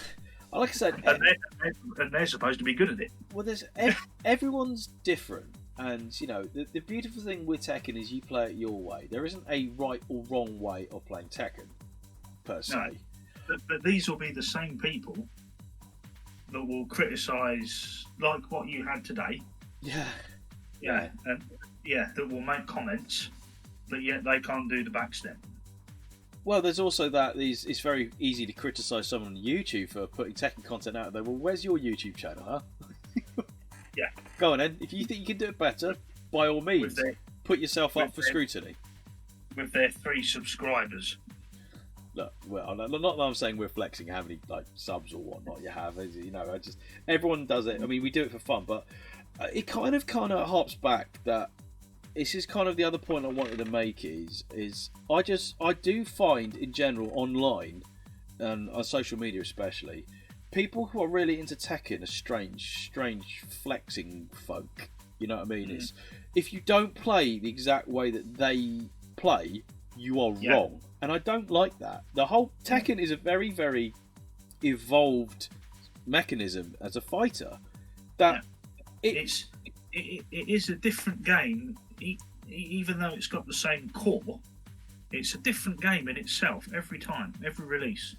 like I said, and they're supposed to be good at it. Well, everyone's different. And, the beautiful thing with Tekken is you play it your way. There isn't a right or wrong way of playing Tekken, per se. No, but these will be the same people that will criticise, like what you had today. Yeah. And that will make comments, but yet they can't do the backstep. Well, there's also that it's very easy to criticise someone on YouTube for putting Tekken content out there. Well, where's your YouTube channel, huh? Yeah. Go on then. If you think you can do it better, by all means, put yourself up for scrutiny. With their 3 subscribers. Look, well, not that I'm saying we're flexing how many like subs or whatnot you have. You know, everyone does it. I mean, we do it for fun, but it kind of harps back that this is kind of the other point I wanted to make is I do find in general online and on social media especially, people who are really into Tekken are strange flexing folk. You know what I mean? It's if you don't play the exact way that they play, you are wrong, and I don't like that. The whole Tekken is a very, very evolved mechanism as a fighter. That it is a different game, even though it's got the same core. It's a different game in itself every time, every release.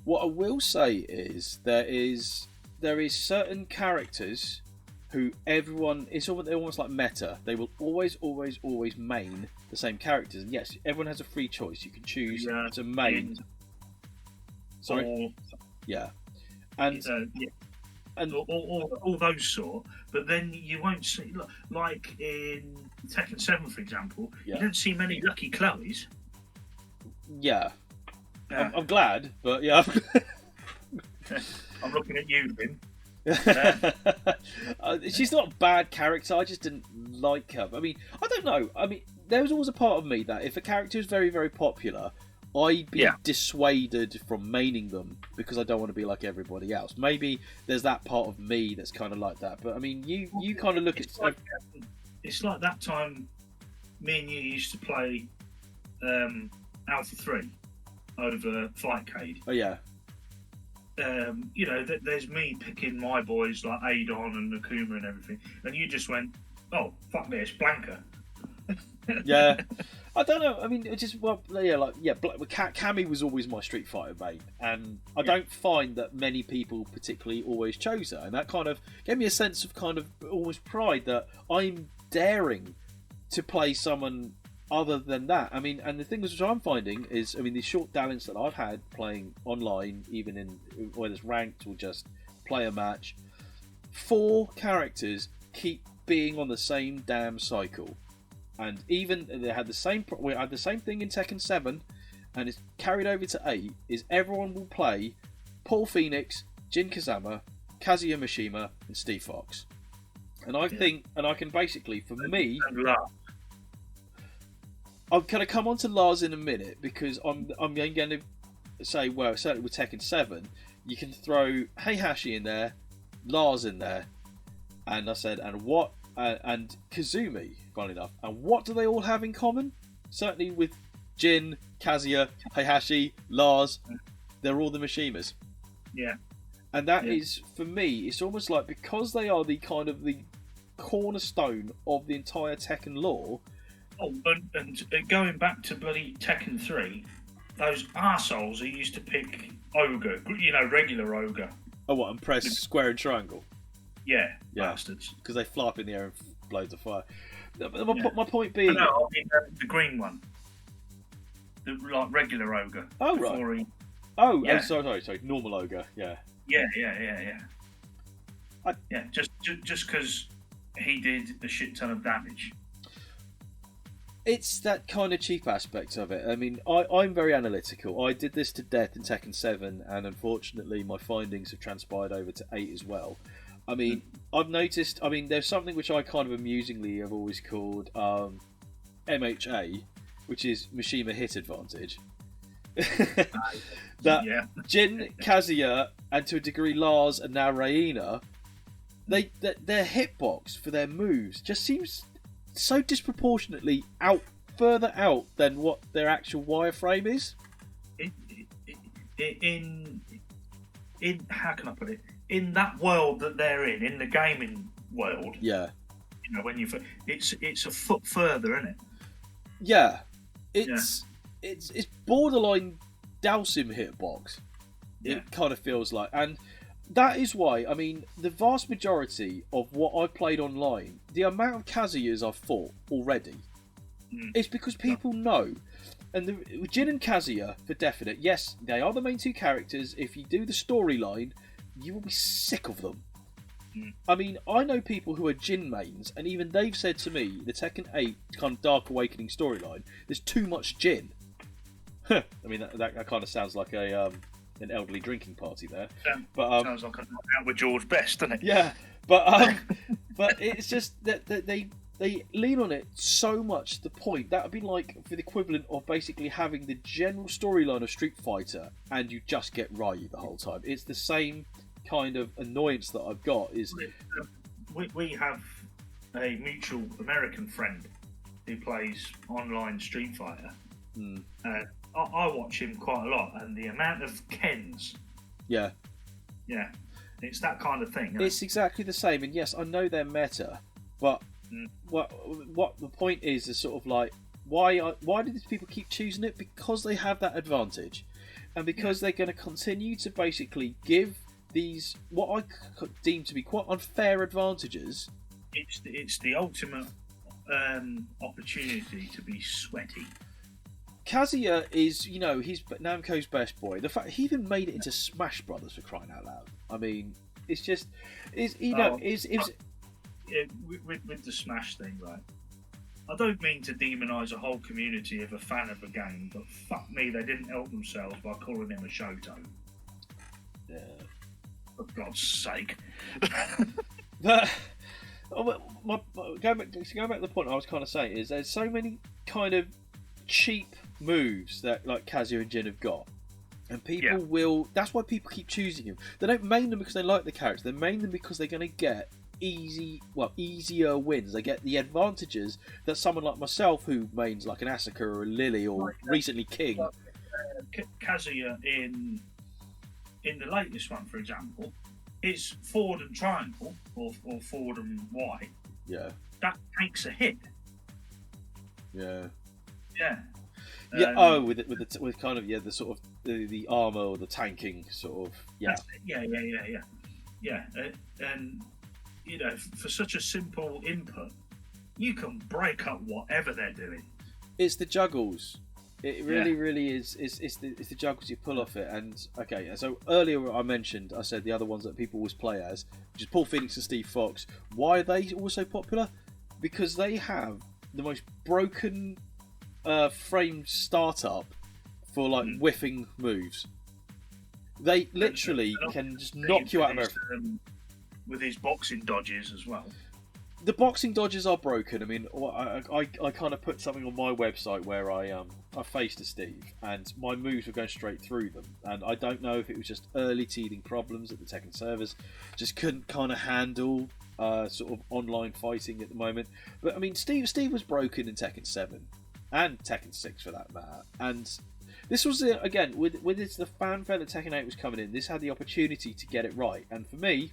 What I will say is there is certain characters who everyone, they're almost like meta. They will always main the same characters. And yes, everyone has a free choice. You can choose to main. Sorry. And all those sort. But then you won't see, like in Tekken 7, for example, you don't see many Lucky Chloes. Yeah. I'm glad, but yeah. I'm looking at you, Vin. She's not a bad character. I just didn't like her. I mean, I don't know. I mean, there was always a part of me that if a character is very, very popular, I'd be dissuaded from maining them because I don't want to be like everybody else. Maybe there's that part of me that's kind of like that. But I mean, you kind of look at it's like that time me and you used to play Alpha 3 over Fightcast. Oh yeah. You know, there's me picking my boys like Adon and Nakuma and everything, and you just went, "Oh, fuck this, Blanca." Yeah, I don't know. I mean, it just Cammy was always my Street Fighter main, and I don't find that many people particularly always chose her, and that kind of gave me a sense of kind of almost pride that I'm daring to play someone other than that. I mean, and the thing which I'm finding is, I mean, the short dalliance that I've had playing online, even in whether it's ranked or just play a match, 4 characters keep being on the same damn cycle, and even we had the same thing in Tekken 7, and it's carried over to 8. Is everyone will play Paul Phoenix, Jin Kazama, Kazuya Mishima, and Steve Fox, and I think, and I can basically, for me. I'm going to come on to Lars in a minute because I'm going to say, well, certainly with Tekken 7, you can throw Heihachi in there, Lars in there, and I said, and Kazumi, funnily enough. And what do they all have in common? Certainly with Jin, Kazuya, Heihachi, Lars, they're all the Mishimas. Yeah. And that is, for me, it's almost like because they are the kind of the cornerstone of the entire Tekken lore. Oh, and going back to bloody Tekken 3, those arseholes who used to pick Ogre, you know, regular Ogre. Oh, what, and press square and triangle? Yeah, bastards. Because they fly up in the air and blow the fire. My point being... No, I mean the green one. The like regular Ogre. Oh, right. Sorry, normal Ogre, yeah. Yeah. Just because he did a shit ton of damage. It's that kind of cheap aspect of it. I mean, I'm very analytical. I did this to death in Tekken 7, and unfortunately my findings have transpired over to 8 as well. I mean, I've noticed, there's something which I kind of amusingly have always called MHA, which is Mishima Hit Advantage. Jin, Kazuya, and to a degree Lars, and now Reina, their hitbox for their moves just seems so disproportionately further out than what their actual wireframe is. In how can I put it? In that world that they're in the gaming world. Yeah. You know, when it's a foot further, isn't it? Yeah. It's borderline Dalsim hitbox. Yeah. It kind of feels like, and that is why, I mean, the vast majority of what I've played online, the amount of Kazuyas I've fought already, it's because people know. And Jin and Kazuya, for definite, yes, they are the main two characters. If you do the storyline, you will be sick of them. I mean, I know people who are Jin mains, and even they've said to me, the Tekken 8 kind of Dark Awakening storyline, there's too much Jin. I mean, that kind of sounds like an elderly drinking party there. Yeah, but sounds like a night out with George Best, doesn't it? Yeah, but it's just that they lean on it so much to the point that would be like for the equivalent of basically having the general storyline of Street Fighter and you just get Ryu the whole time. It's the same kind of annoyance that I've got. Is we have a mutual American friend who plays online Street Fighter. I watch him quite a lot, and the amount of Kens. Yeah, it's that kind of thing. It's exactly the same, and yes, I know they're meta, but what the point is sort of like why do these people keep choosing it? Because they have that advantage, and because they're going to continue to basically give these what I deem to be quite unfair advantages. It's the ultimate opportunity to be sweaty. Kazuya is, he's Namco's best boy. The fact he even made it into Smash Brothers, for crying out loud. I mean, it's just, with the Smash thing, right? I don't mean to demonise a whole community of a fan of a game, but fuck me, they didn't help themselves by calling him a Shoto. Yeah. For God's sake. Going back to the point I was kind of saying is there's so many kind of cheap moves that like Kazuya and Jin have got, and people will. That's why people keep choosing him. They don't main them because they like the character. They main them because they're going to get easier wins. They get the advantages that someone like myself, who mains like an Asuka or a Lily or recently King. Kazuya in the latest one, for example, is forward and triangle or forward and Y. Yeah. That takes a hit. Yeah. Yeah. Yeah. With kind of the sort of the armor or the tanking sort of. Yeah. Yeah. And for such a simple input, you can break up whatever they're doing. It's the juggles. It really is. It's the juggles you pull off it. And okay, so earlier I said the other ones that people always play as, which is Paul Phoenix and Steve Fox. Why are they also popular? Because they have the most broken frame startup for like whiffing moves. They literally can just knock you out of everything. With his boxing dodges as well. The boxing dodges are broken. I mean, I kind of put something on my website where I faced a Steve, and my moves were going straight through them. And I don't know if it was just early teething problems at the Tekken servers, just couldn't kind of handle sort of online fighting at the moment. But I mean, Steve was broken in Tekken 7 and Tekken 6 for that matter. And this was again with the fanfare that Tekken 8 was coming in. This had the opportunity to get it right, and for me,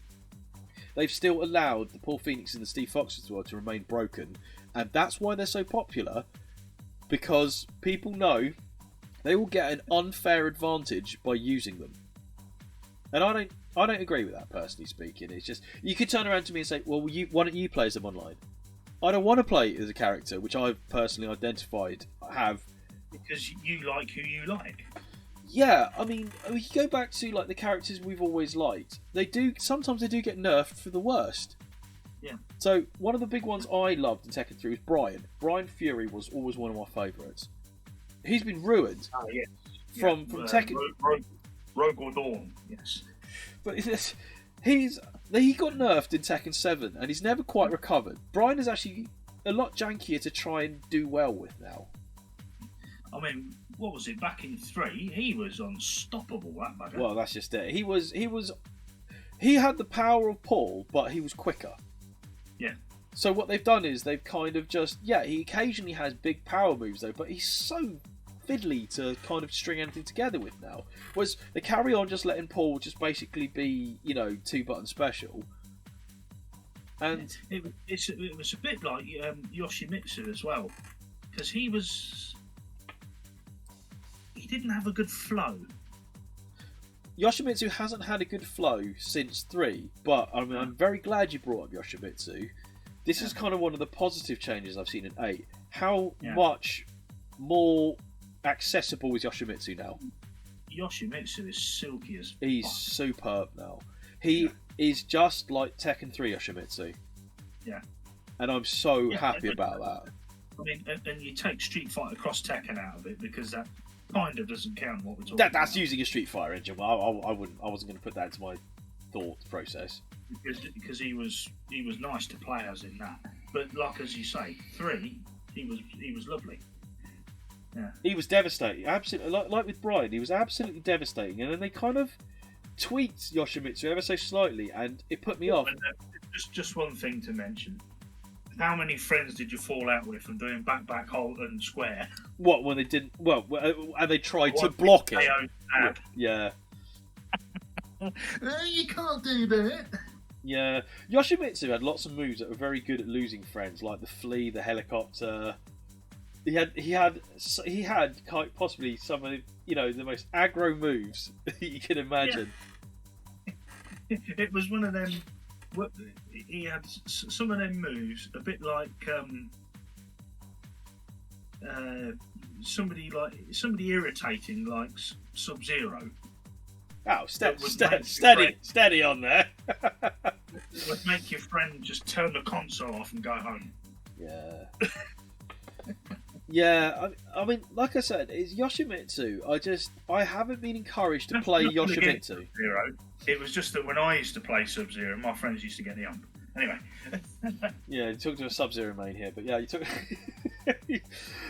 they've still allowed the Paul Phoenix and the Steve Fox as well to remain broken, and that's why they're so popular, because people know they will get an unfair advantage by using them. And I don't agree with that, personally speaking. It's just, you could turn around to me and say, well, why don't you play as them online? I don't want to play as a character, which I've personally identified have. Because you like who you like. Yeah, I mean, we can go back to like the characters we've always liked. Sometimes they do get nerfed for the worst. Yeah. So one of the big ones I loved in Tekken 3 was Brian. Brian Fury was always one of my favourites. He's been ruined. Oh yes. From Tekken. Rogue Dawn. Yes. But he got nerfed in Tekken 7, and he's never quite recovered. Brian is actually a lot jankier to try and do well with now. I mean, what was it, back in 3? He was unstoppable, that bugger. Well, that's just it. He had the power of Paul, but he was quicker. Yeah. So what they've done is they've kind of just, he occasionally has big power moves though, but he's so fiddly to kind of string anything together with now. Whereas they carry on just letting Paul just basically be, 2-button special. And it was a bit like Yoshimitsu as well, because he didn't have a good flow. Yoshimitsu hasn't had a good flow since 3, but I mean, I'm very glad you brought up Yoshimitsu. This is kind of one of the positive changes I've seen in 8. How much more accessible is Yoshimitsu now? Yoshimitsu is silky as He's fuck. superb now. He is just like Tekken 3 Yoshimitsu. Yeah. And I'm so happy about that. I mean, and you take Street Fighter Cross Tekken out of it because that kind of doesn't count what we're talking about. That's using a Street Fighter engine. Well, I wasn't going to put that into my thought process. Because he was nice to play as in that. But like as you say, 3, he was lovely. Yeah. He was devastating. Absolutely, like with Brian, he was absolutely devastating. And then they kind of tweaked Yoshimitsu ever so slightly, and it put me off. And, just one thing to mention. How many friends did you fall out with from doing back, hold and square? What, when they didn't... Well, and they tried to block it. Yeah. You can't do that. Yeah. Yoshimitsu had lots of moves that were very good at losing friends, like the flea, the helicopter. He had quite possibly some of the most aggro moves you can imagine. Yeah. It was one of them. He had some of them moves, a bit like somebody irritating, like Sub-Zero. Oh, steady on there. Would make your friend just turn the console off and go home. Yeah. Yeah, I mean, like I said, it's Yoshimitsu. I haven't been encouraged to play Yoshimitsu. Sub-Zero. It was just that when I used to play Sub-Zero, my friends used to get the ump. Anyway. Yeah, you talked to a Sub-Zero main here, but yeah, you took.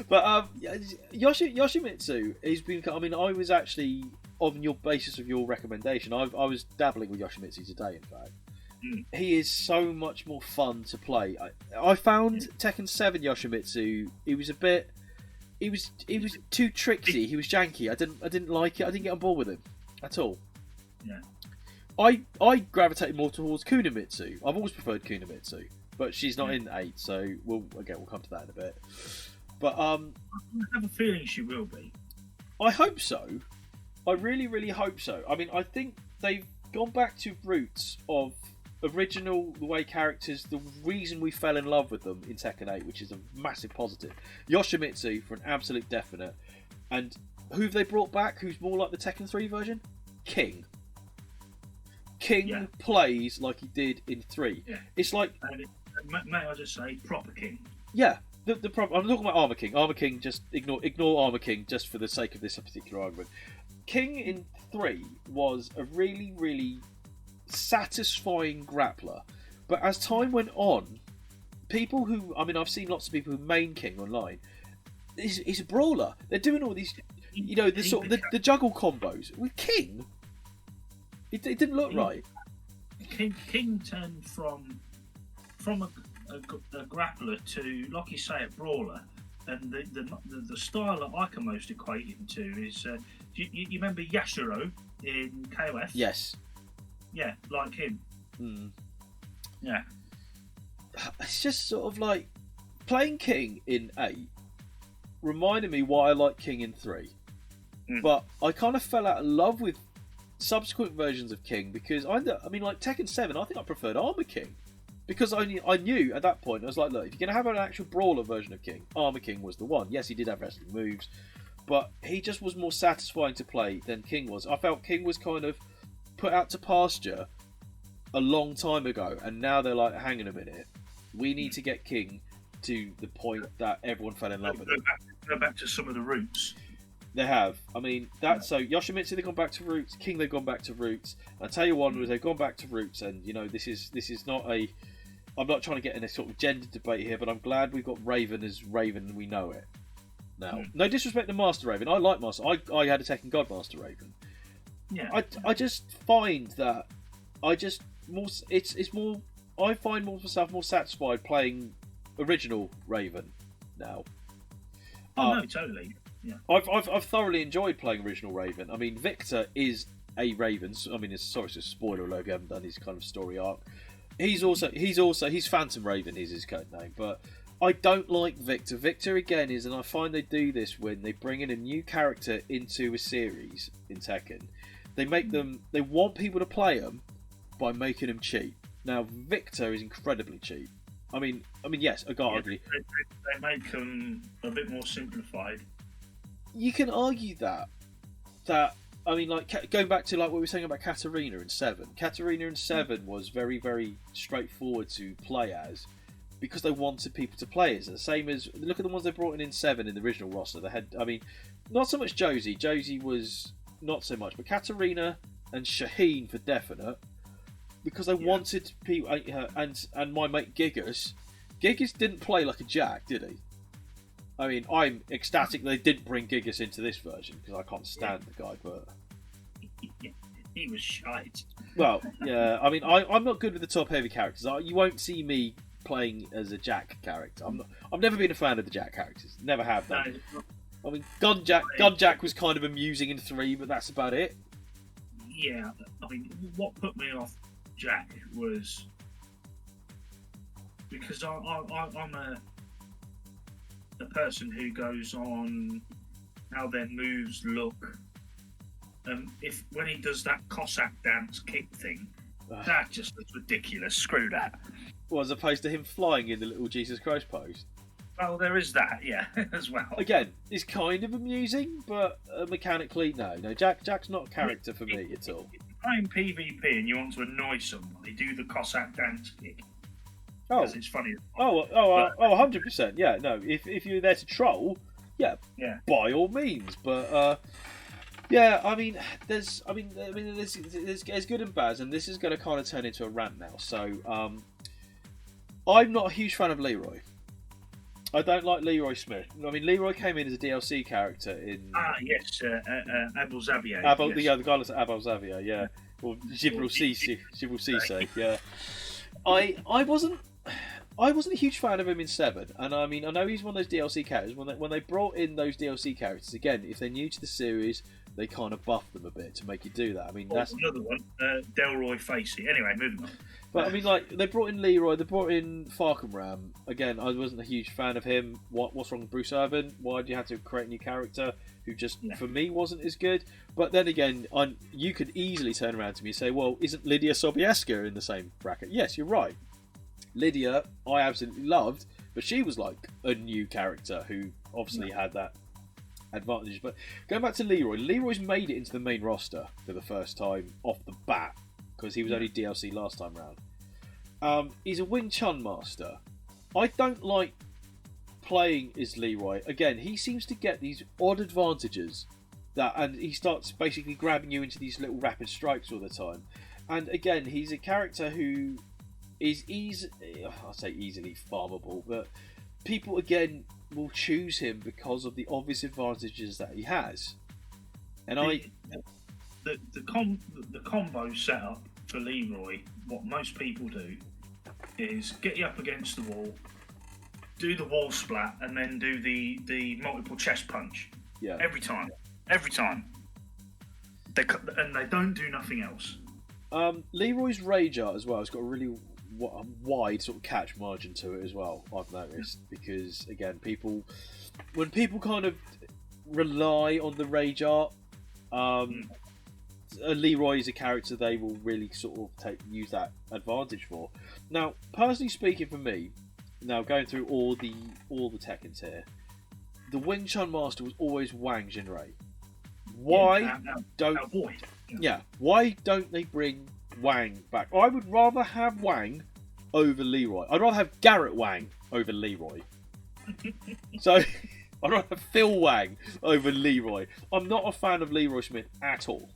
But Yoshimitsu, he's been. I mean, I was actually on your basis of your recommendation. I was dabbling with Yoshimitsu today, in fact. He is so much more fun to play. I found Tekken 7 Yoshimitsu. He was too tricksy. He was janky. I didn't like it. I didn't get on board with him at all. Yeah. I gravitated more towards Kunimitsu. I've always preferred Kunimitsu, but she's not in 8, so we'll come to that in a bit. But I have a feeling she will be. I hope so. I really, really hope so. I mean, I think they've gone back to roots of original the way characters, the reason we fell in love with them in Tekken 8, which is a massive positive. Yoshimitsu for an absolute definite. And who have they brought back who's more like the Tekken 3 version? King. King plays like he did in 3. Yeah. It's like... may I just say, proper King. Yeah. The problem, I'm talking about Armor King. Armor King, just ignore Armor King just for the sake of this particular argument. King in 3 was a really, really satisfying grappler, but as time went on, people who, I mean, I've seen lots of people who main King online. He's a brawler. They're doing all these, the juggle combos with King. It didn't look right. King turned from a grappler to, like you say, a brawler. And the style that I can most equate him to is, you remember Yashiro in KOF? Yes. Yeah, like him. Yeah. It's just sort of like playing King in 8 reminded me why I like King in 3. But I kind of fell out of love with subsequent versions of King because I mean, like Tekken 7, I think I preferred Armor King. Because I knew at that point, I was like, look, if you're going to have an actual brawler version of King, Armor King was the one. Yes, he did have wrestling moves, but he just was more satisfying to play than King was. I felt King was kind of put out to pasture a long time ago, and now they're like, hang on a minute, we need to get King to the point that everyone fell in love with him. Go back to some of the roots. They have. I mean, so Yoshimitsu, they've gone back to roots. King, they've gone back to roots. I tell you one, they've gone back to roots, and this is not a... I'm not trying to get in a sort of gender debate here, but I'm glad we've got Raven as Raven and we know it now. No disrespect to Master Raven. I like Master. I had a Tekken God Master Raven. Yeah. I just find that it's more. I find myself more satisfied playing original Raven now. Oh no, totally. Yeah. I've thoroughly enjoyed playing original Raven. I mean, Victor is a Raven. I mean, it's a spoiler alert. We haven't done his kind of story arc. He's Phantom Raven is his code name, but I don't like Victor. Victor again is, and I find they do this when they bring in a new character into a series in Tekken. They want people to play them by making them cheap. Now Victor is incredibly cheap. I mean, yes, I can't argue. They make them a bit more simplified. you can argue that I mean, like going back to like what we were saying about Katarina in 7. Katarina in 7 was very, very straightforward to play as because they wanted people to play as. The same as look at the ones they brought in 7 in the original roster. They had, I mean, not so much Josie. Josie was not so much, but Katarina and Shaheen for definite because they wanted people. And my mate Gigas didn't play like a Jack, did he? I mean, I'm ecstatic they didn't bring Gigas into this version because I can't stand the guy, but he was shite. Well, yeah, I mean, I'm not good with the top-heavy characters. You won't see me playing as a Jack character. I've never been a fan of the Jack characters. Never have done. I mean, Gun Jack was kind of amusing in 3, but that's about it. Yeah, I mean, what put me off Jack was because I'm a person who goes on how their moves look. If when he does that Cossack dance kick thing, that just looks ridiculous. Screw that. Well, as opposed to him flying in the little Jesus Christ pose. Well, there is that, yeah, as well. Again, it's kind of amusing, but mechanically, no. Jack's not a character for me at all. If you're playing PvP and you want to annoy somebody, do the Cossack dance kick. Oh, it's funny. 100%. Yeah, no. If you're there to troll, yeah, by all means. But yeah, I mean, there's good and bad, and this is going to kind of turn into a rant now. So, I'm not a huge fan of Leroy. I don't like Leroy Smith. I mean, Leroy came in as a DLC character in. Yes, Abel Xavier. Yeah, the guy looks like Abel Xavier. Yeah, or Jibril Cisse. Yeah, I wasn't a huge fan of him in 7, and I mean, I know he's one of those DLC characters. When they brought in those DLC characters, again, if they're new to the series, they kind of buff them a bit to make you do that. I mean, that's another one, Delroy Facey. Anyway, moving on. But I mean, like, they brought in Leroy, they brought in Farkham Ram. Again, I wasn't a huge fan of him. What's wrong with Bruce Irvin? Why do you have to create a new character who just, for me, wasn't as good? But then again, you could easily turn around to me and say, well, isn't Lydia Sobieska in the same bracket? Yes, you're right. Lydia, I absolutely loved, but she was like a new character who obviously had that advantage. But going back to Leroy's made it into the main roster for the first time off the bat because he was only DLC last time round. He's a Wing Chun master. I don't like playing as Leroy. Again, he seems to get these odd advantages and he starts basically grabbing you into these little rapid strikes all the time. And again, he's a character who is I'll say easily farmable, but people again will choose him because of the obvious advantages that he has. And the combo setup for Leroy, what most people do is get you up against the wall, do the wall splat, and then do the multiple chest punch. Yeah. Every time. They don't do nothing else. Leroy's Rage Art as well has got a really wide sort of catch margin to it as well, I've noticed, because again, when people kind of rely on the Rage Art, Leroy is a character they will really sort of use that advantage for. Now, personally speaking, for me, now going through all the Tekkens here, the Wing Chun master was always Wang Jinrei. Why don't they bring Wang back? I would rather have Wang over Leroy. I'd rather have Garrett Wang over Leroy. So I'd rather have Phil Wang over Leroy. I'm not a fan of Leroy Smith at all.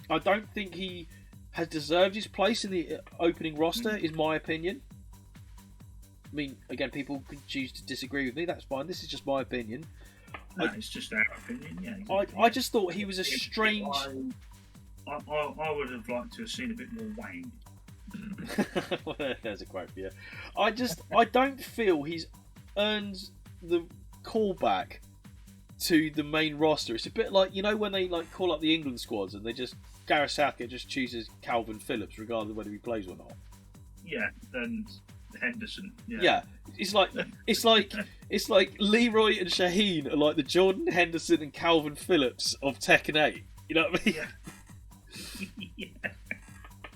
I don't think he has deserved his place in the opening roster, is my opinion. I mean, again, people can choose to disagree with me. That's fine. This is just my opinion. No, it's just our opinion. Yeah. Exactly. I just thought he was a strange. I would have liked to have seen a bit more Wang. There's a quote for you. I don't feel he's earned the callback to the main roster. It's a bit like, you know, when they like call up the England squads and they just Gareth Southgate just chooses Calvin Phillips regardless of whether he plays or not. Yeah, and Henderson. Yeah, it's like Leroy and Shaheen are like the Jordan Henderson and Calvin Phillips of Tekken 8. You know what I mean? Yeah.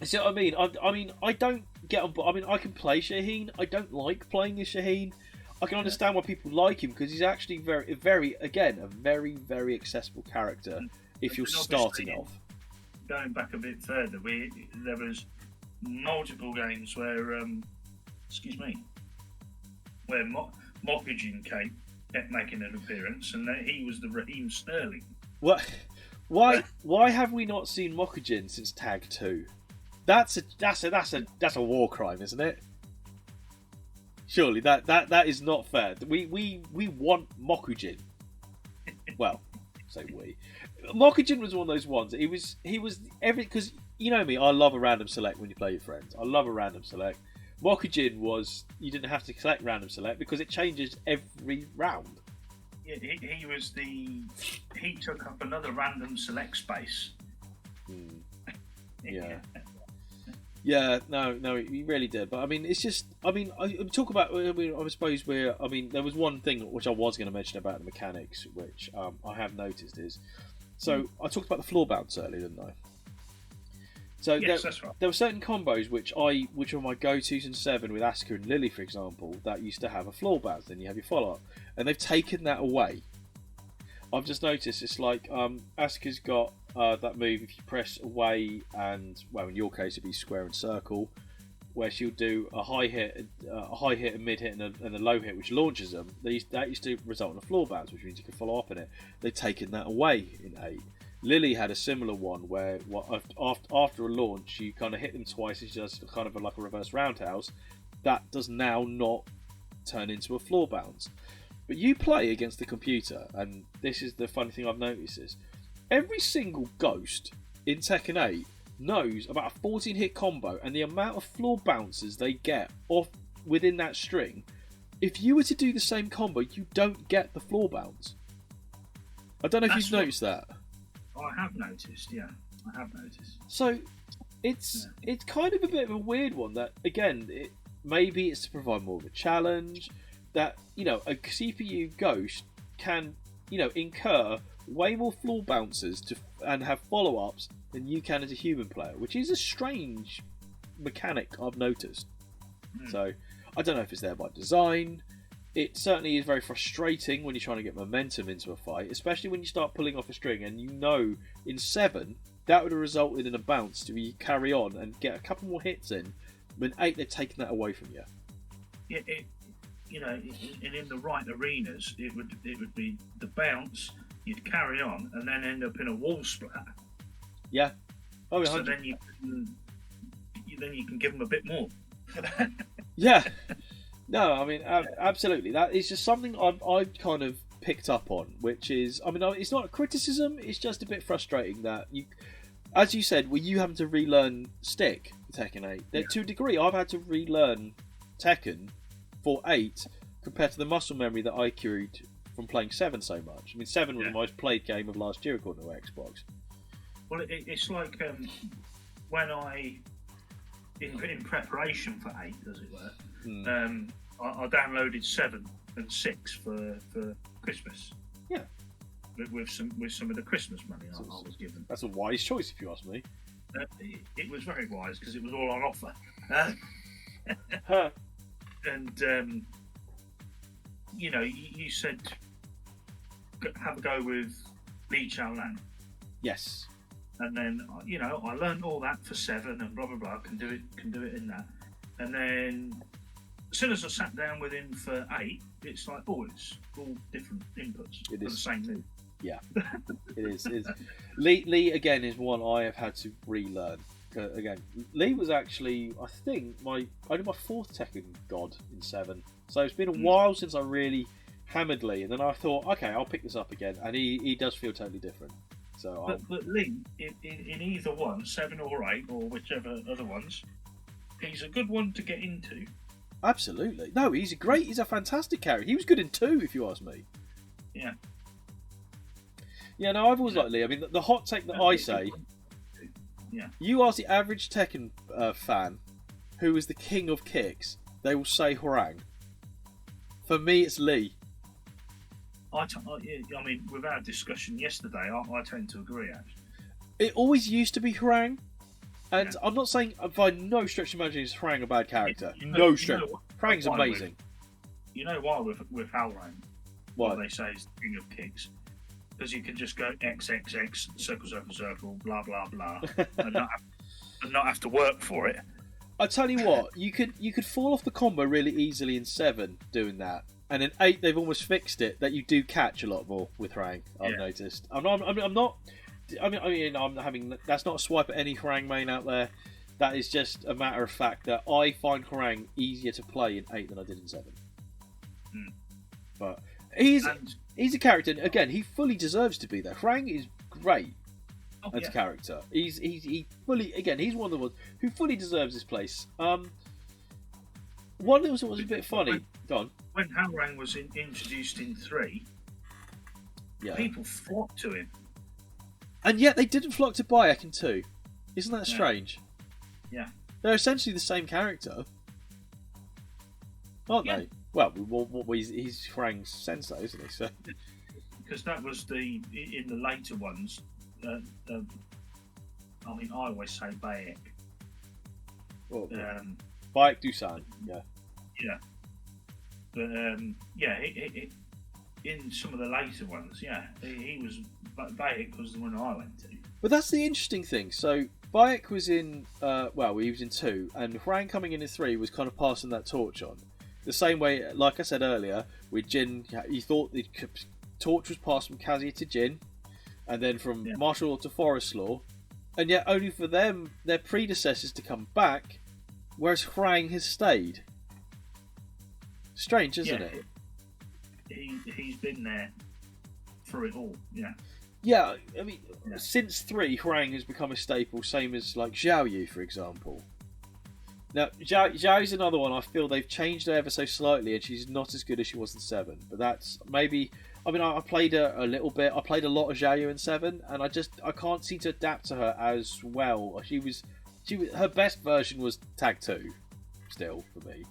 See what I mean? I mean, I don't get on. I mean, I can play Shaheen. I don't like playing as Shaheen. I can understand why people like him because he's actually very, very accessible character if you're starting off. Going back a bit further, there was multiple games where, where Mokujin kept making an appearance, and that he was the Raheem Sterling. What? Why have we not seen Mokujin since Tag 2? That's a war crime, isn't it? Surely that is not fair. We want Mokujin. Well, say we. Mokujin was one of those ones. He was because you know me. I love a random select when you play your friends. I love a random select. Mokujin was you didn't have to select random select because it changes every round. Yeah, he took up another random select space. Yeah. Yeah, no, he really did. But I mean, it's just, I talk about. I suppose there was one thing which I was going to mention about the mechanics, which I have noticed is, so I talked about the floor bounce earlier, didn't I? So yes, that's right. There were certain combos which were my go-tos in 7 with Asuka and Lily, for example, that used to have a floor bounce. Then you have your follow-up, and they've taken that away. I've just noticed it's like Asuka's got that move if you press away and, well, in your case it'd be square and circle, where she'll do a high hit, a mid hit, and a low hit, which launches them. That used to result in a floor bounce, which means you can follow up in it. They've taken that away in 8. Lily had a similar one where after a launch you kind of hit them twice and she does kind of like a reverse roundhouse. That does now not turn into a floor bounce. But you play against the computer, and this is the funny thing I've noticed is every single ghost in Tekken 8 knows about a 14 hit combo and the amount of floor bounces they get off within that string. If you were to do the same combo, you don't get the floor bounce. I don't know if you've noticed that. I have noticed, yeah. I have noticed. So it's kind of a bit of a weird one that, again, maybe it's to provide more of a challenge that, you know, a CPU ghost can, you know, incur way more floor bounces and have follow-ups than you can as a human player, which is a strange mechanic I've noticed. So I don't know if it's there by design. It certainly is very frustrating when you're trying to get momentum into a fight, especially when you start pulling off a string and you know in 7 that would have resulted in a bounce to carry on and get a couple more hits in. But in 8 they've taken that away from you. Yeah, you know, and in the right arenas, it would be the bounce. You'd carry on and then end up in a wall splat. Yeah. Oh, so then you can give them a bit more. Yeah. No, I mean, absolutely. That is just something I've kind of picked up on, which is, I mean, it's not a criticism. It's just a bit frustrating that you, as you said, you having to relearn stick Tekken 8. Yeah. To a degree, I've had to relearn Tekken for 8 compared to the muscle memory that I accrued from playing 7 so much. I mean, 7 was the most played game of last year according to Xbox. Well, it's like when in preparation for 8, as it were, I downloaded 7 and 6 for Christmas. Yeah, with some of the Christmas money I was given. That's a wise choice, if you ask me. It was very wise because it was all on offer. And you know, you said have a go with Li Chaolan. Yes. And then, you know, I learned all that for 7 and blah blah blah. Can do it in that. And then as soon as I sat down with him for 8, it's like, oh, it's all different inputs for the same move. Yeah, it is. Lee again is one I have had to relearn. Again, Lee was actually, I think, only my 4th Tekken god in 7. So it's been a while since I really hammered Lee, and then I thought, okay, I'll pick this up again, and he does feel totally different. So, but Lee, in either one, 7 or 8, or whichever other ones, he's a good one to get into. Absolutely. No, he's a fantastic character. He was good in 2, if you ask me. Yeah. Yeah, no, I've always liked Lee. I mean, the hot take that I say, you ask the average Tekken fan who is the king of kicks, they will say Hwoarang. For me, it's Lee. I mean, with our discussion yesterday, I tend to agree, actually. It always used to be Hwoarang. And I'm not saying by no stretch of imagination is Hwoarang a bad character. No stretch. Hwoarang's amazing. You know why with Halrang? What? What they say is the king of kicks. Because you can just go X, X, X, circle, circle, circle, blah, blah, blah, and not have to work for it. I tell you what, you could fall off the combo really easily in 7 doing that, and in 8 they've almost fixed it that you do catch a lot more with Harang. I've noticed. I'm not. I'm having. That's not a swipe at any Harang main out there. That is just a matter of fact that I find Harang easier to play in 8 than I did in 7. But he's a character. And again, he fully deserves to be there. Harang is great. As a character, he fully, again, he's one of the ones who fully deserves his place. One that was a bit funny. Go on. When Halrang was introduced in 3, people flocked to him, and yet they didn't flock to Bayek in 2. Isn't that strange? Yeah, they're essentially the same character, aren't they? Well, he's Harang's sensei, isn't he? So, because that was in the later ones. I mean, I always say Bayek. Well, Bayek Dusan, yeah. But he, in some of the later ones, he was. Bayek was the one I went to. But that's the interesting thing. So Bayek was in, he was in 2, and Harang coming in 3 was kind of passing that torch on. The same way, like I said earlier, with Jin, you thought the torch was passed from Kazuya to Jin. And then from martial law to forest law, and yet only for them, their predecessors, to come back, whereas Harang has stayed. Strange, isn't it? He's been there through it all. Yeah, I mean, since 3, Harang has become a staple, same as like Xiao Yu, for example. Now, Xiao's another one. I feel they've changed her ever so slightly, and she's not as good as she was in 7. But that's maybe. I mean, I played her a little bit. I played a lot of Xiao Yu in 7, and I can't seem to adapt to her as well. She was her best version was Tag 2, still for me.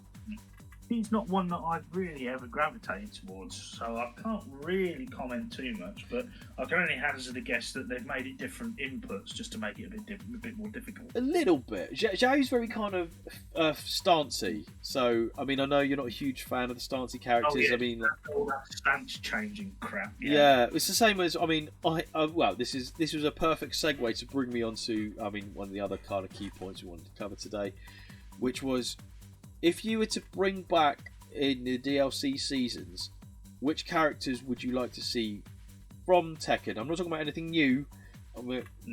He's not one that I've really ever gravitated towards, so I can't really comment too much. But I can only hazard a guess that they've made it different inputs just to make it a bit more difficult. A little bit. Xiao's very kind of stancey. So I mean, I know you're not a huge fan of the stancey characters. I mean, all that stance changing crap. Yeah, it's the same as this was a perfect segue to bring me onto one of the other kind of key points we wanted to cover today, which was. If you were to bring back in the DLC seasons, which characters would you like to see from Tekken? I'm not talking about anything new.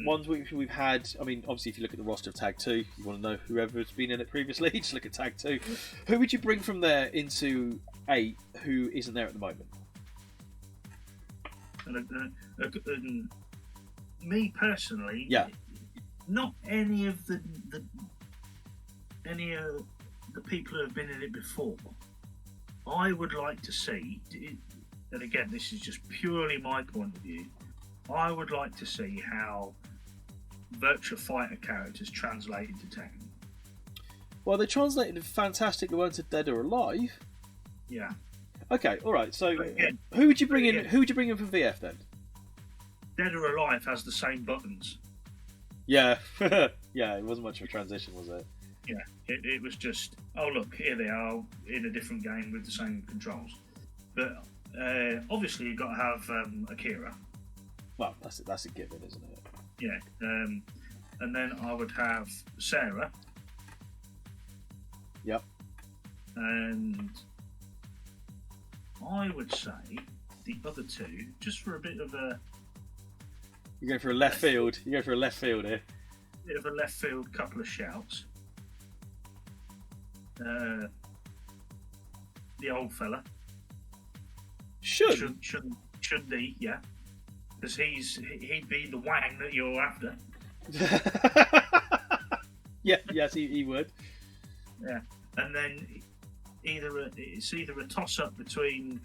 Ones which we've had. I mean, obviously, if you look at the roster of Tag 2, you want to know whoever's been in it previously. Just look at Tag 2. Who would you bring from there into 8 who isn't there at the moment? Me personally, not any of the people who have been in it before. I would like to see, and again, this is just purely my point of view, I would like to see how Virtua Fighter characters translate into Tekken. Well, they translated fantastically well into Dead or Alive. Yeah. Okay, all right. So, who would you bring in? Who would you bring in for VF then? Dead or Alive has the same buttons. Yeah, yeah. It wasn't much of a transition, was it? Yeah, it was just, oh look, here they are in a different game with the same controls. But obviously you've got to have Akira. Well, that's a given, isn't it? Yeah, and then I would have Sarah. Yep. And I would say the other two, just for a bit of a... You're going for a left field. You're going for a left field here. Bit of a left field, couple of shouts. The old fella shouldn't he? Yeah, because he'd be the wang that you're after. Yes, he would. Yeah, and then it's either a toss up between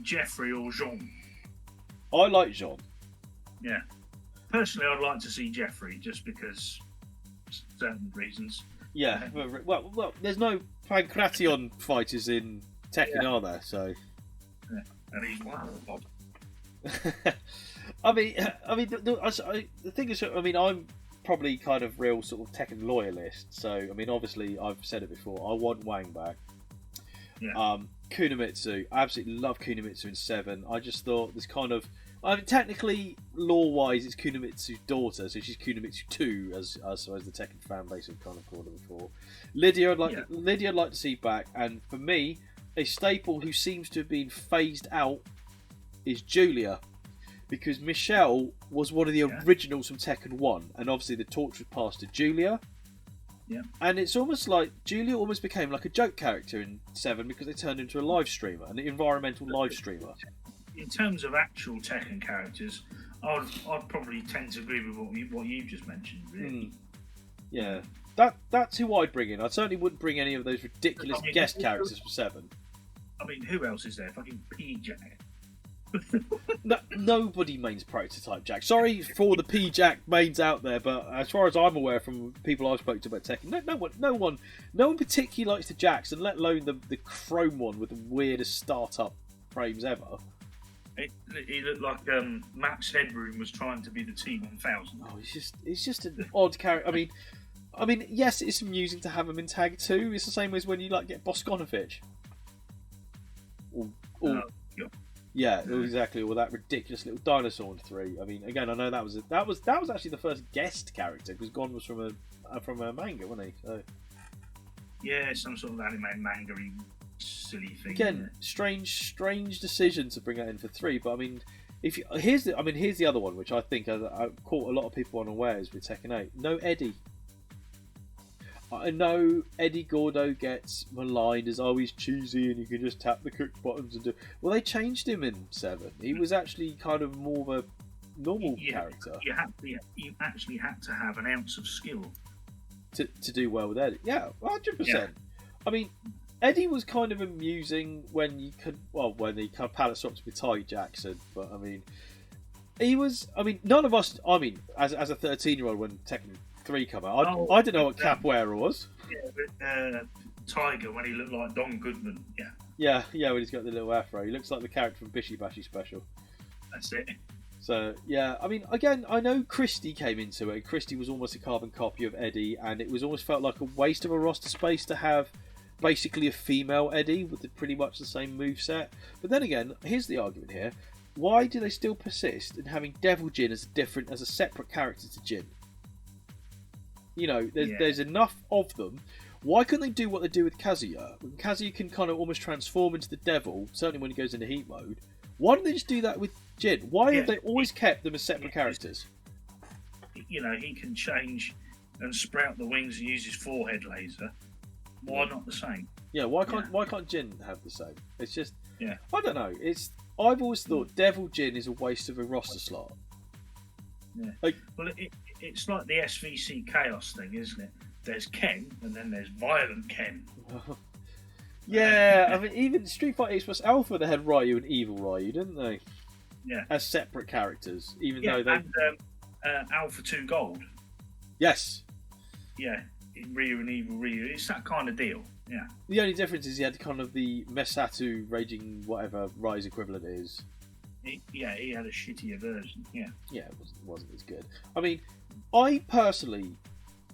Jeffrey or Jean. I like Jean. Yeah, personally, I'd like to see Jeffrey just because certain reasons. Yeah, well, there's no Pancration fighters in Tekken, are there? So, and he's one of them. I mean, the thing is, I mean, I'm probably kind of real sort of Tekken loyalist. So, I mean, obviously, I've said it before. I want Wang back. Yeah. Kunimitsu, I absolutely love Kunimitsu in 7. I just thought this kind of, I mean, technically, lore-wise, it's Kunimitsu's daughter, so she's Kunimitsu 2, as I suppose the Tekken fan base have kind of called her before. Lydia, I'd like to see back, and for me, a staple who seems to have been phased out is Julia, because Michelle was one of the originals from Tekken 1, and obviously the torch was passed to Julia. Yeah. And it's almost like Julia almost became like a joke character in 7 because they turned into a live streamer, an environmental live streamer. In terms of actual Tekken characters, I'd probably tend to agree with what you just mentioned. Really. Yeah, that's who I'd bring in. I certainly wouldn't bring any of those ridiculous guest characters for 7. I mean, who else is there? Fucking P-Jack. No, nobody mains prototype Jack. Sorry for the P-Jack mains out there, but as far as I'm aware from people I've spoken to about Tekken, no one particularly likes the Jacks, and let alone the chrome one with the weirdest startup frames ever. He looked like Max Headroom was trying to be the T-1000. Oh, it's just an odd character. I mean, yes, it's amusing to have him in Tag 2. It's the same as when you get Boskonovich. Yeah, exactly. Or that ridiculous little dinosaur in 3. I mean, again, I know that was actually the first guest character because Gon was from a manga, wasn't he? So yeah, some sort of anime manga-y silly thing. Again, strange decision to bring that in for 3. But I mean, here's the other one which I think I caught a lot of people unawares with Tekken 8. No Eddie. I know Eddie Gordo gets maligned as always cheesy and you can just tap the cook buttons and do. Well, they changed him in 7. He was actually kind of more of a normal character. You actually had to have an ounce of skill to do well with Eddie. Yeah, 100%. Yeah. I mean, Eddie was kind of amusing when he kind of palette swapped with Ty Jackson, but I mean, none of us. I mean, as a 13-year-old when Tekken 3 come out, I didn't know what capoeira was. Yeah, but Tiger when he looked like Don Goodman. Yeah, when he's got the little afro, he looks like the character from Bishi Bashi Special. That's it. So yeah, I mean, again, I know Christy came into it. Christy was almost a carbon copy of Eddie, and it was almost felt like a waste of a roster space to have basically a female Eddie with pretty much the same moveset. But then again, here's the argument here: why do they still persist in having Devil Jin as a separate character to Jin? You know, there's enough of them. Why couldn't they do what they do with Kazuya? When Kazuya can kind of almost transform into the devil, certainly when he goes into heat mode. Why don't they just do that with Jin? Why have they always kept them as separate characters? You know, he can change and sprout the wings and use his forehead laser. Why not the same? Yeah, why can't Jin have the same? It's just I don't know. I've always thought Devil Jin is a waste of a roster slot. Yeah. Well, it's like the SVC Chaos thing, isn't it? There's Ken, and then there's Violent Ken. Yeah, I mean, even Street Fighter Express Alpha, they had Ryu and Evil Ryu, didn't they? Yeah. As separate characters, even though they... And Alpha 2 Gold. Yes. Yeah, Ryu and Evil Ryu. It's that kind of deal, yeah. The only difference is he had kind of the Mesatu Raging whatever Rise equivalent is. He had a shittier version, yeah. Yeah, it wasn't as good. I mean, I personally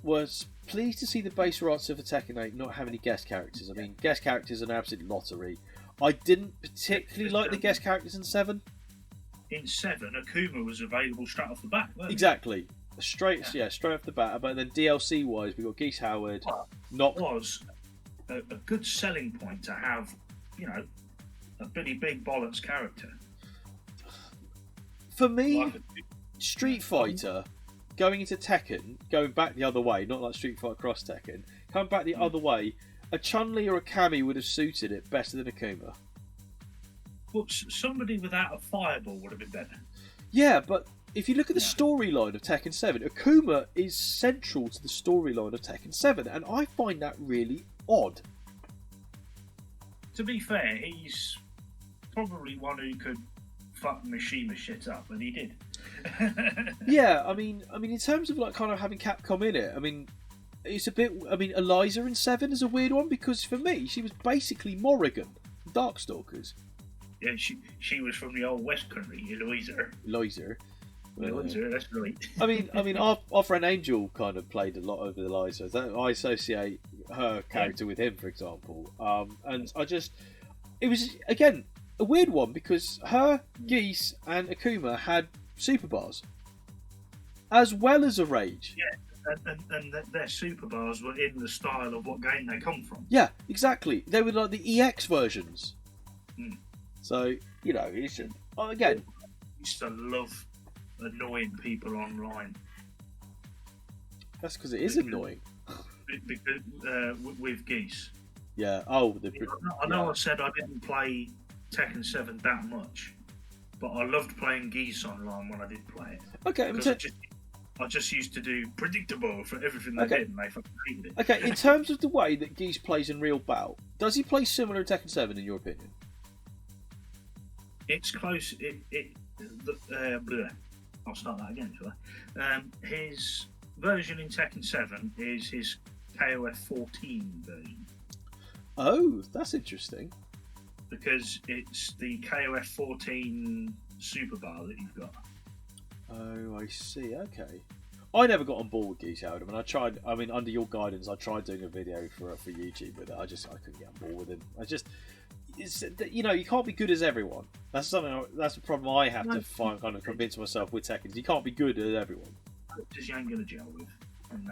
was pleased to see the base roster for Tekken 8 not have any guest characters. I mean, guest characters are an absolute lottery. I didn't particularly like the guest characters in 7. In 7, Akuma was available straight off the bat, wasn't he? Exactly. Straight off the bat. But then DLC-wise, we got Geese Howard. It was a good selling point to have, you know, a pretty big bollocks character. For me, Street Fighter, going into Tekken, going back the other way, not like Street Fighter Cross Tekken, coming back the other way, a Chun-Li or a Cammy would have suited it better than Akuma. Well, somebody without a fireball would have been better. Yeah, but if you look at the storyline of Tekken 7, Akuma is central to the storyline of Tekken 7, and I find that really odd. To be fair, he's probably one who could fuck Mishima shit up, and he did. Yeah, I mean, in terms of like kind of having Capcom in it, I mean, it's a bit. I mean, Eliza in 7 is a weird one because for me, she was basically Morrigan, Darkstalkers. Yeah, she was from the old West Country, Eliza. That's right. I mean, our friend Angel kind of played a lot over Eliza. I associate her character with him, for example. And it was again a weird one because her, Geese, and Akuma had super bars as well as a rage. Yeah, and their super bars were in the style of what game they come from. Yeah, exactly. They were like the EX versions. Mm. So it's again. I used to love annoying people online. That's because it is annoying. Because, with Geese. Yeah. Oh, I know I said I didn't play Tekken 7 that much, but I loved playing Geese online when I did play it. Okay. I just used to do predictable for everything they did, and they fucking hated it. Okay. In terms of the way that Geese plays in real battle, does he play similar to Tekken 7 in your opinion? It's close. I'll start that again, shall I? His version in Tekken 7 is his KOF 14 version. Oh, that's interesting. Because it's the KOF 14 super bar that you've got. Oh, I see. Okay. I never got on board with Geese, Howard. I mean, under your guidance, I tried doing a video for YouTube with it. I couldn't get on board with him. You can't be good as everyone. That's a problem I have to find, kind of convince myself with Tekken. You can't be good as everyone. Just you ain't gonna gel with, and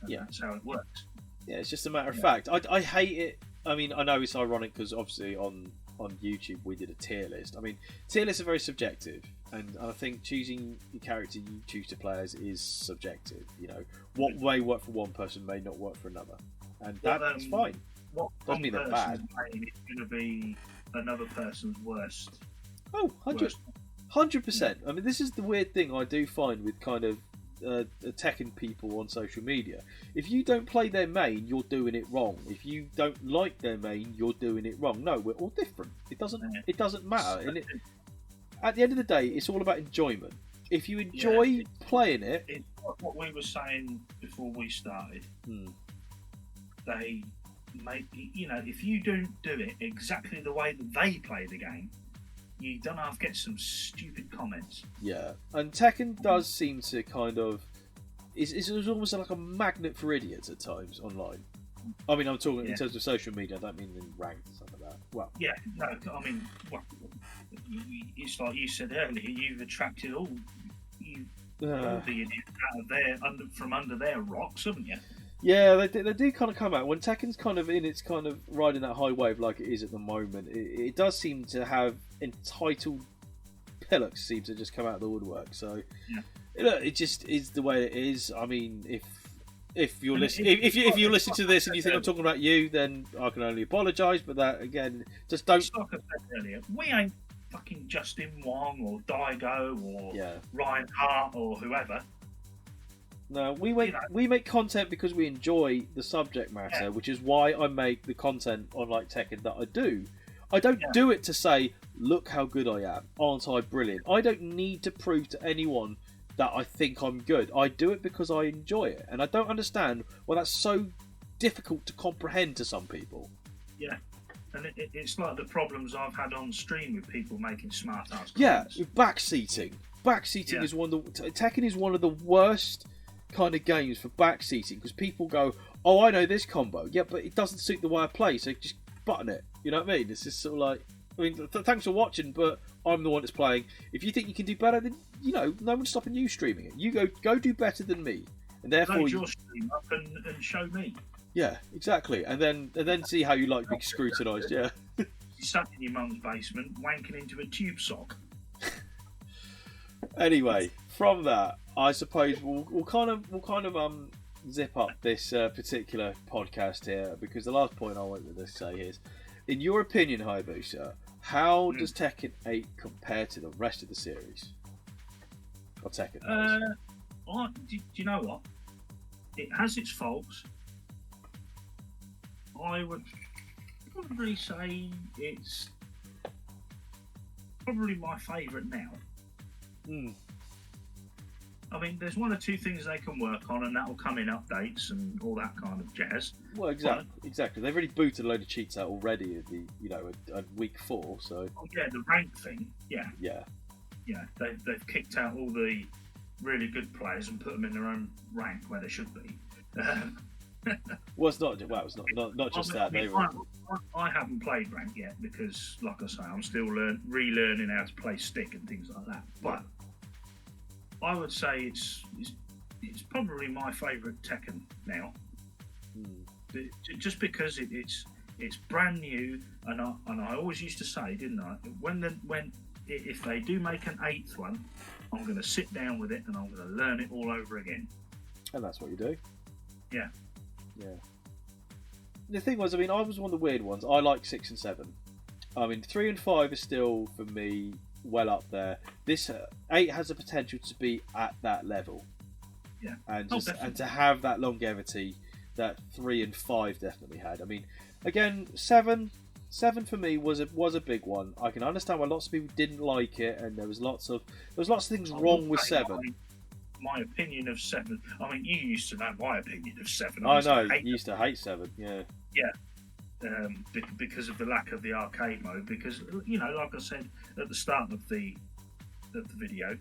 that's how it works. Yeah, it's just a matter of fact. I hate it. I mean, I know it's ironic because obviously on YouTube we did a tier list. I mean, tier lists are very subjective, and I think choosing the character you choose to play as is subjective. What may work for one person may not work for another, and that's fine. What doesn't mean they're bad. Is going to be another person's worst. Oh, 100%. I mean, this is the weird thing I do find with kind of Tekken people on social media. If you don't play their main, you're doing it wrong. If you don't like their main, you're doing it wrong. No, we're all different. It doesn't matter. And at the end of the day, it's all about enjoyment. If you enjoy playing it, it's what we were saying before we started. They make if you don't do it exactly the way that they play the game, you don't have to get some stupid comments. Yeah, and Tekken does seem to kind of it's almost like a magnet for idiots at times online. I mean, I'm talking in terms of social media. I don't mean in ranked and stuff like that. Well, yeah, no, I mean, it's like you said earlier. You've attracted all the idiots from under their rocks, haven't you? Yeah, they do kind of come out when Tekken's kind of riding that high wave like it is at the moment. It does seem to have entitled pillocks seem to just come out of the woodwork. So it just is the way it is. I mean, if you're listening, if you listen to this and you think I'm talking about you, then I can only apologise. But that again, just don't. It's like I said earlier, we ain't fucking Justin Wong or Daigo or Ryan Hart or whoever. No, we make content because we enjoy the subject matter, which is why I make the content on like Tekken that I do. I don't do it to say, look how good I am, aren't I brilliant? I don't need to prove to anyone that I think I'm good. I do it because I enjoy it, and I don't understand why that's so difficult to comprehend to some people. Yeah, and it's like the problems I've had on stream with people making smart ass comments. Yeah, backseating. Backseating is one of the Tekken is one of the worst kind of games for backseating because people go, oh, I know this combo, but it doesn't suit the way I play, so just button it. You know what I mean? It's just sort of like, I mean, thanks for watching, but I'm the one that's playing. If you think you can do better, then no one's stopping you streaming it. You go do better than me, and therefore load your stream up and show me. Yeah, exactly, and then see how you like being scrutinised. Yeah, you sat in your mum's basement wanking into a tube sock. Anyway, from that, I suppose we'll kind of zip up this particular podcast here because the last point I wanted to say is, in your opinion, Hayabusa, how does Tekken 8 compare to the rest of the series? Or Tekken? Do you know what? It has its faults. I would probably say it's probably my favourite now. I mean, there's one or two things they can work on, and that will come in updates and all that kind of jazz. Well, exactly. They've already booted a load of cheats out already at week 4. So the rank thing, yeah. They've kicked out all the really good players and put them in their own rank where they should be. Well, it's not just that. I haven't played rank yet because, like I say, I'm still relearning how to play stick and things like that. But I would say it's probably my favourite Tekken now, just because it's brand new, and I always used to say, didn't I? If they do make an 8th one, I'm going to sit down with it and I'm going to learn it all over again. And that's what you do. Yeah. Yeah. The thing was, I mean, I was one of the weird ones. I like 6 and 7. I mean, 3 and 5 is still, for me, well up there. This 8 has the potential to be at that level. Yeah. And to have that longevity that 3 and 5 definitely had. I mean, again, 7 for me was a big one. I can understand why lots of people didn't like it, and there was lots of things wrong with 7. My opinion of 7. I mean, you used to know my opinion of 7. I know you used to hate 7. Yeah. Yeah. Because of the lack of the arcade mode. Because like I said at the start of the video,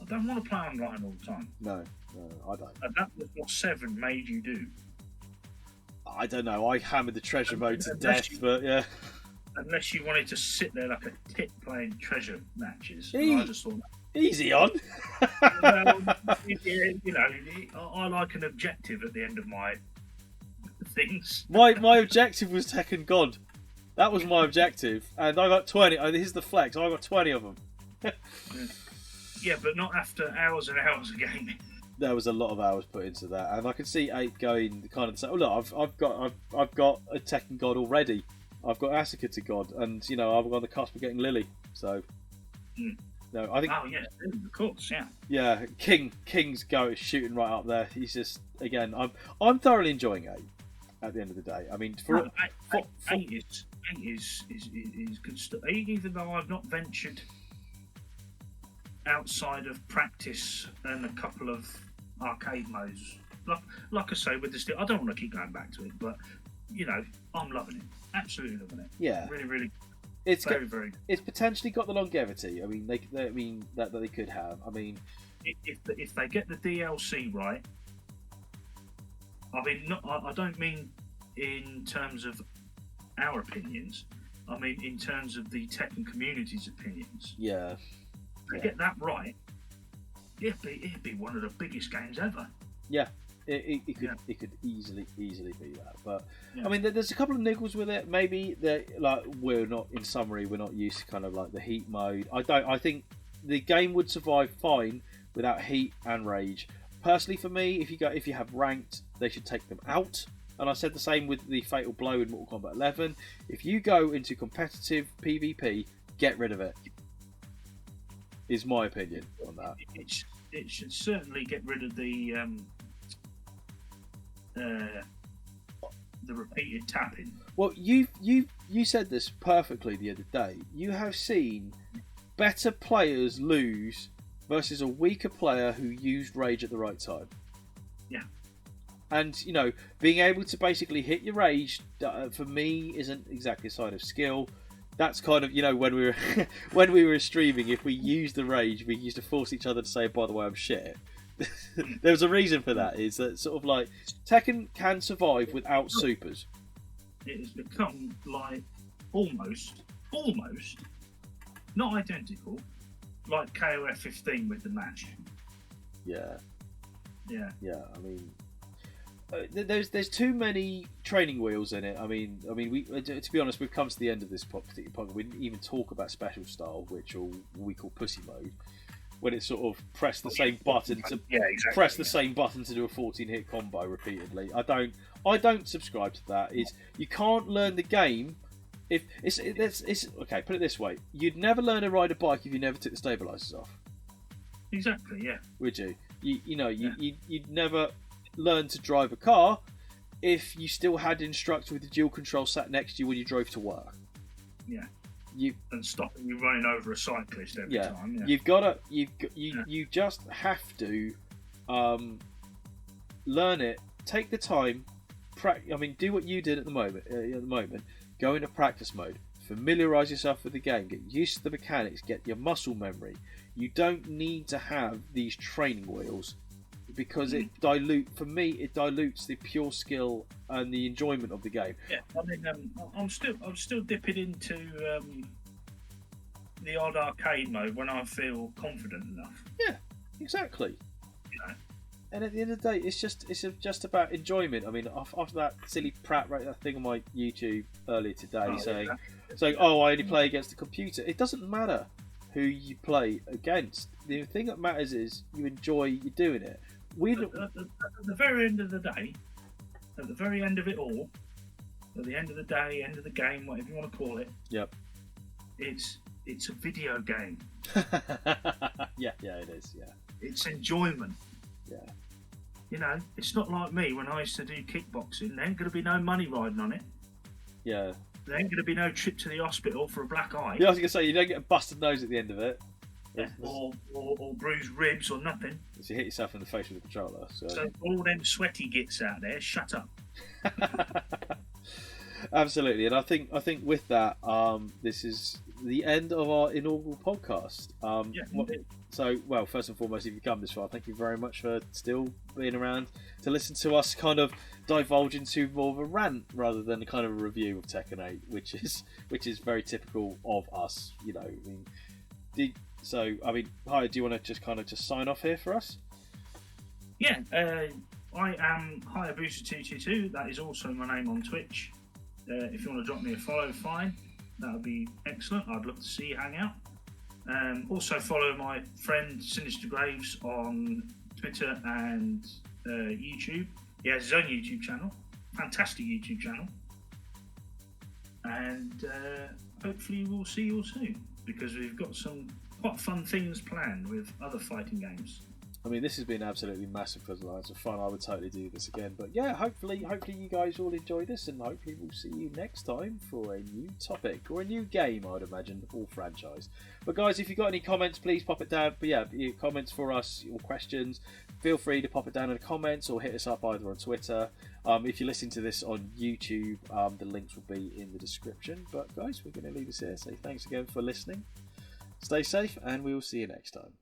I don't want to play online all the time. No, I don't. And that was what 7 made you do. I don't know. I hammered the treasure mode to death, but yeah. Unless you wanted to sit there like a tit playing treasure matches. I just thought, easy on. I like an objective at the end of my things. My objective was Tekken God. That was my objective, and I got 20. Here's the flex. I got 20 of them. Yeah, but not after hours and hours of gaming. There was a lot of hours put into that, and I can see 8 going kind of. Oh look, I've got a Tekken God already. I've got Asuka to God, and I'm on the cusp of getting Lily. So, no, I think. Oh yeah, of course, yeah. Yeah, King's shooting right up there. He's just again. I'm thoroughly enjoying 8. At the end of the day, I mean, eight is good stuff. Even though I've not ventured outside of practice and a couple of arcade modes, like I say with the stick, I don't want to keep going back to it, but I'm loving it, absolutely loving it. Yeah, really, really. It's very. It's potentially got the longevity. I mean, that they could have. I mean, if they get the DLC right. I mean, I don't mean in terms of our opinions. I mean in terms of the Tekken community's opinions. Yeah. If they get that right, it'd be one of the biggest games ever. Yeah. It could easily be that. But I mean, there's a couple of niggles with it. Maybe we're not used to kind of like the heat mode. I think the game would survive fine without heat and rage. Personally, for me, if you have ranked, they should take them out. And I said the same with the Fatal Blow in Mortal Kombat 11. If you go into competitive PvP, get rid of it. Is my opinion on that. It should certainly get rid of the repeated tapping. Well, you said this perfectly the other day. You have seen better players lose versus a weaker player who used rage at the right time. Yeah. And, being able to basically hit your rage, for me, isn't exactly a sign of skill. That's kind of, when we were streaming, if we used the rage, we used to force each other to say, by the way, I'm shit. There was a reason for that, is that sort of like, Tekken can survive without supers. It has become like almost, not identical, like KOF 15 with the match. Yeah. I mean, there's too many training wheels in it. I mean, we to be honest, we've come to the end of this particular podcast. We didn't even talk about special style, which we call pussy mode, when it's sort of press the same button to the same button to do a 14-hit combo repeatedly. I don't subscribe to that. You can't learn the game. If it's okay, put it this way: you'd never learn to ride a bike if you never took the stabilizers off. Exactly, yeah. Would you? You'd never learn to drive a car if you still had an instructor with the dual control sat next to you when you drove to work. Yeah. And stopping you running over a cyclist every time. Yeah. You just have to learn it. Take the time. Do what you did at the moment. Go into practice mode. Familiarise yourself with the game. Get used to the mechanics. Get your muscle memory. You don't need to have these training wheels because it dilutes the pure skill and the enjoyment of the game. Yeah, I mean, I'm still dipping into the odd arcade mode when I feel confident enough. Yeah, exactly. You know? And at the end of the day, it's just about enjoyment. I mean, after that silly Pratt wrote that thing on my YouTube earlier today saying, "Oh, I only play against the computer." It doesn't matter who you play against. The thing that matters is you enjoy you doing it. At the very end of the day, at the very end of it all, at the end of the day, end of the game, whatever you want to call it. Yep. It's a video game. yeah, it is. Yeah. It's enjoyment. Yeah. You know, it's not like me when I used to do kickboxing. There ain't going to be no money riding on it. Yeah. There ain't going to be no trip to the hospital for a black eye. Yeah, I was going to say, you don't get a busted nose at the end of it. Yeah. Or bruised ribs or nothing. So you hit yourself in the face with a controller. So all them sweaty gits out there, shut up. Absolutely, and I think with that, this is the end of our inaugural podcast. So, first and foremost, if you've come this far, thank you very much for still being around to listen to us kind of divulge into more of a rant rather than a kind of a review of Tekken 8, which is very typical of us. You know, I mean, Haya, do you want to just sign off here for us? Yeah, I am Hayabusa222. That is also my name on Twitch. If you want to drop me a follow, fine. That would be excellent. I'd love to see you hang out. Also follow my friend Sinister Graves on Twitter and YouTube. He has his own YouTube channel. Fantastic YouTube channel. And hopefully we'll see you all soon, because we've got some quite fun things planned with other fighting games. I mean, this has been absolutely massive for loads of fun. I would totally do this again. But yeah, hopefully you guys all enjoy this, and hopefully we'll see you next time for a new topic or a new game, I'd imagine, or franchise. But guys, if you've got any comments, please pop it down. But yeah, your comments for us or questions, feel free to pop it down in the comments or hit us up either on Twitter. If you're listening to this on YouTube, the links will be in the description. But guys, we're going to leave this here. Say thanks again for listening. Stay safe, and we will see you next time.